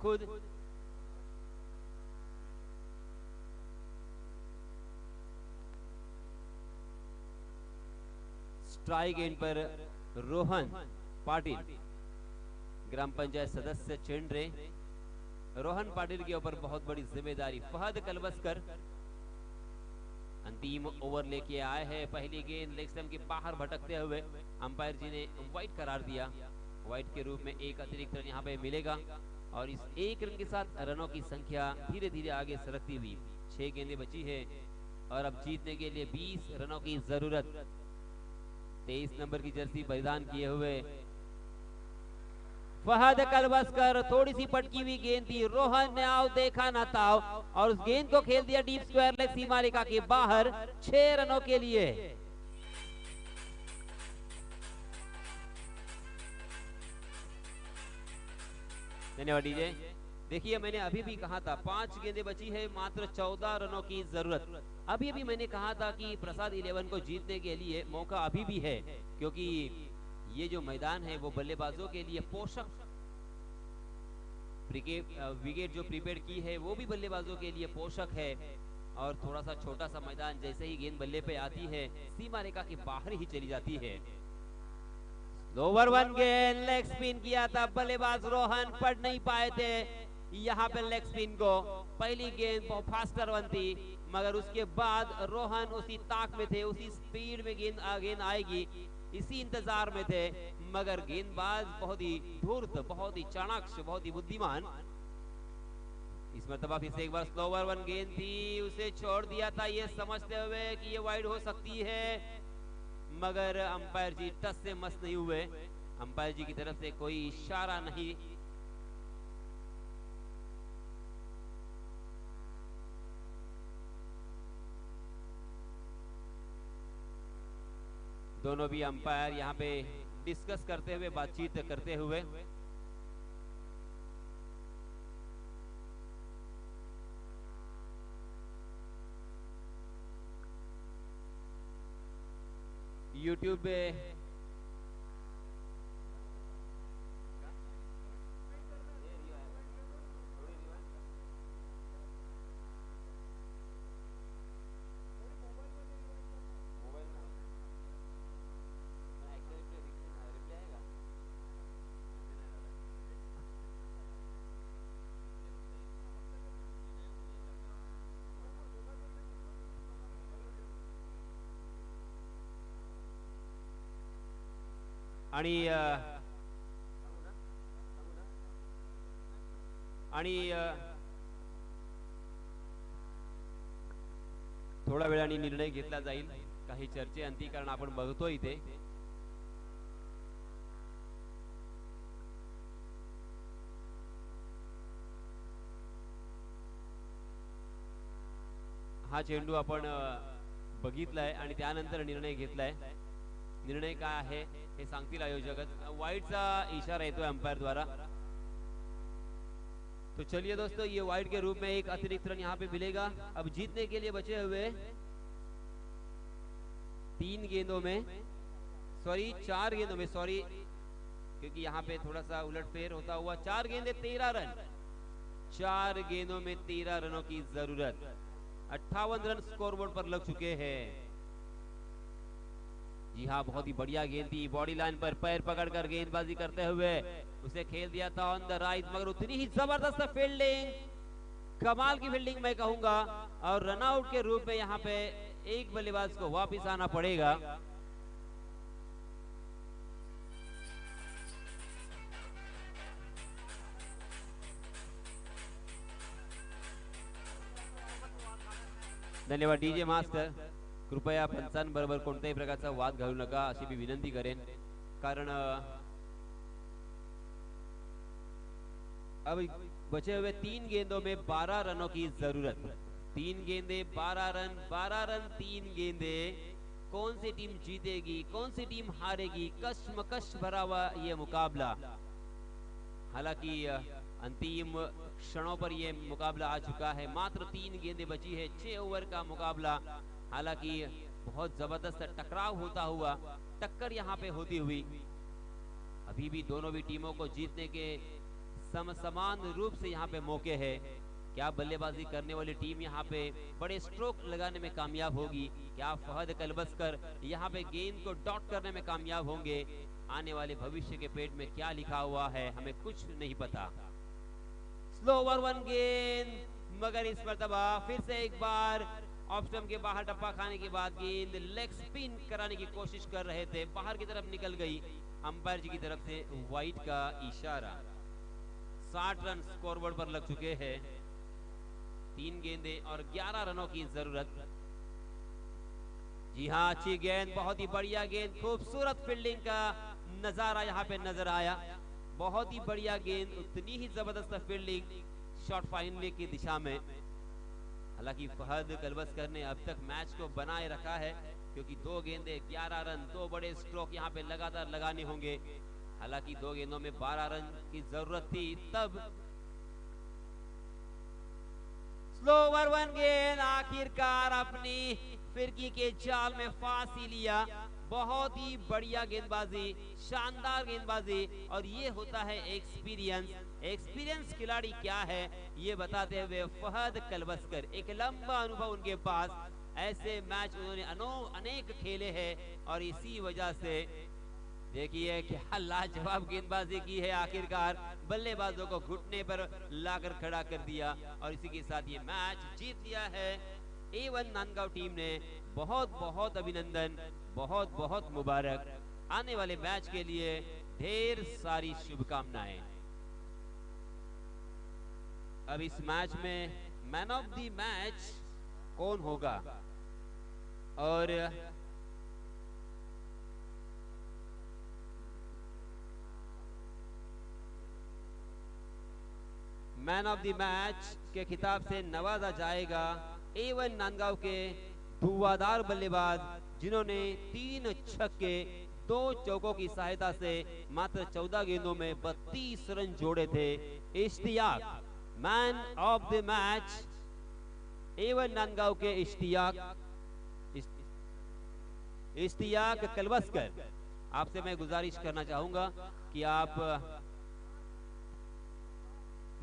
खुद। स्ट्राइक एंड पर रोहन पाटिल, ग्राम पंचायत सदस्य चेंड्रे। रोहन पाटिल के ऊपर बहुत बड़ी जिम्मेदारी। फहद कलबस्कर अंतिम ओवर लेके आए हैं। पहली गेंद लेग स्टंप के बाहर भटकते हुए अंपायर जी ने वाइड करार दिया। वाइड के रूप में एक अतिरिक्त रन यहाँ पे मिलेगा और इस एक रन के साथ रनों की संख्या धीरे धीरे आगे सरकती हुई। 6 गेंदें बची है और अब जीतने के लिए 20 रनों की जरूरत। 23 नंबर की जर्सी परिधान किए हुए फहद कलबस्कर, थोड़ी सी पटकी हुई गेंद थी। रोहन ने आओ देखा ना ताओ और उस गेंद को खेल दिया डीप स्क्वायर लेग सीमा रेखा के बाहर 6 रनों के लिए। धन्यवाद डीजे। देखिए मैंने अभी भी कहा था 5 गेंदें बची है, मात्र 14 रनों की जरूरत। अभी अभी मैंने कहा था कि प्रसाद 11 को जीतने के लिए मौका अभी भी है, क्योंकि ये जो मैदान है वो बल्लेबाजों के लिए पोषक। विकेट जो प्रीपेड की है वो भी बल्लेबाजों के लिए पोषक है। और थोड़ा सा छोटा सा मैदान, जैसे ही गेंद बल्ले पे आती है सीमा रेखा के बाहर ही चली जाती है। ओवर 1 गेंद लेग स्पिन किया था, बल्लेबाज रोहन पढ़ नहीं पाए थे यहाँ पे लेग स्पिन को। पहली गेंद बहुत फास्टर वन थी, मगर उसके बाद रोहन उसी ताक में थे, उसी स्पीड में गेंद आएगी इसी इंतजार में थे, मगर गेंदबाज बहुत ही धूर्त, बहुत ही चाणक्य, बहुत ही बुद्धिमान। इस मरतबा फिर से एक बार स्लोवर 1 गेंद थी, उसे छोड़ दिया था ये समझते हुए कि ये वाइड हो सकती है, मगर अंपायर जी टस से मस नहीं हुए। अंपायर जी की तरफ से कोई इशारा नहीं। दोनों भी अंपायर यहाँ पे डिस्कस करते हुए, बातचीत करते हुए। यूट्यूब पे थोड्या वेळाने निर्णय घेतला जाईल। काही चर्चेअंती, कारण आपण बघतो इथे हा चेंडू आपण बघितलाय आणि त्यानंतर निर्णय घेतलाय। निर्णय काय आहे हे सांगतील आयोजक। वाइडचा इशारा येतोय अंपायर द्वारा। तो चलिए दोस्तों, ये वाइड के रूप में एक अतिरिक्त रन यहाँ पे मिलेगा। अब जीतने के लिए बचे हुए 4 गेंदों में सॉरी, क्योंकि यहाँ पे थोड़ा सा उलटफेर होता हुआ 4 गेंदे 13 रन। 4 गेंदों में 13 रनों की जरूरत। 58 रन स्कोरबोर्ड पर लग चुके हैं। जी हाँ, बहुत ही बढ़िया गेंद थी। बॉडी लाइन पर पैर पकड़कर गेंदबाजी करते हुए उसे खेल दिया था ऑन द राइट, मगर उतनी ही जबरदस्त फील्डिंग, कमाल की फील्डिंग मैं कहूंगा। और रनआउट के रूप में यहाँ पे एक बल्लेबाज को वापिस आना पड़ेगा। धन्यवाद डीजे मास्टर. कृपया पंचांबरोबर कोणत्याही प्रकारचा वाद घालू नका अशी मी विनंती करेन, कारण अब बचे हुए 3 गेंदों में 12 रनों की जरूरत. 3 गेंदे 12 रन, 12 रन 3 गेंदे. कौन सी टीम जीतेगी, कौन सी टीम हारेगी, कश्मकश भरा हुआ ये मुकाबला. हालांकि अंतिम क्षणों पर यह मुकाबला आ चुका है. मात्र 3 गेंदें बची है, 6 ओवर का मुकाबला. हालांकि बहुत जबरदस्त टकराव होता हुआ, टक्कर यहाँ पे होती हुई, अभी भी दोनों भी टीमों को जीतने के समान रूप से यहाँ पे मौके हैं. क्या बल्लेबाजी करने वाली टीम यहाँ पे बड़े स्ट्रोक लगाने में कामयाब होगी? क्या फहद कलबस्कर यहाँ पे गेंद को डॉट करने में कामयाब होंगे? आने वाले भविष्य के पेट में क्या लिखा हुआ है हमें कुछ नहीं पता. स्लो ओवर 1 गेंद, मगर इस मर्तबा फिर से एक बार ऑफ स्टंप के बाहर टप्पा खाने के बाद गेंद लेग स्पिन कराने की कोशिश कर रहे थे, बाहर की तरफ निकल गई. अंपायर जी की तरफ से वाइड का इशारा. 60 रन स्कोरबोर्ड पर लग चुके हैं. 3 गेंदे और 11 रनों की जरूरत. जी हाँ, अच्छी गेंद, बहुत ही बढ़िया गेंद, खूबसूरत फील्डिंग का नजारा यहाँ पे नजर आया. बहुत ही बढ़िया गेंद, उतनी ही जबरदस्त फील्डिंग शॉट फाइनल की दिशा में. हालांकि फहद कलबस्कर ने अब तक मैच को बनाए रखा है, क्योंकि 2 गेंदे 11 रन, 2 बड़े स्ट्रोक यहाँ पे लगातार लगाने होंगे. हालांकि 2 गेंदों में 12 रन की जरूरत थी. तब स्लो ओवर 1 गेंद, आखिरकार अपनी फिरकी के जाल में फांस ही लिया. बहुत ही बढ़िया गेंदबाजी, शानदार गेंदबाजी. और ये होता है एक्सपीरियंस. एक्सपीरियंस खिलाड़ी क्या है ये बताते हुए फहद कलबस्कर, एक लंबा अनुभव उनके पास. ऐसे मैच उन्होंने अनेक खेले हैं और इसी वजह से देखिए क्या लाजवाब गेंदबाजी की है. आखिरकार बल्लेबाजों को घुटने पर लाकर खड़ा कर दिया और इसी के साथ ये मैच जीत लिया है A1 नांदगांव टीम ने. बहुत बहुत अभिनंदन, बहुत बहुत मुबारक. आने वाले मैच के लिए ढेर सारी शुभकामनाएं. अब इस मैच में मैन ऑफ द मैच कौन होगा? और मैन ऑफ द मैच के खिताब से नवाजा जाएगा A1 नांदगांव के धुआंधार बल्लेबाज, जिन्होंने 3 छक्के 2 चौकों की सहायता से मात्र 14 गेंदों में 32 रन जोड़े थे. Ishtiyaq, man of the match A1 Nandgaon के इश्तियाक कलबस्कर. आपसे मैं गुजारिश करना चाहूंगा कि आप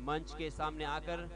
मंच के सामने आकर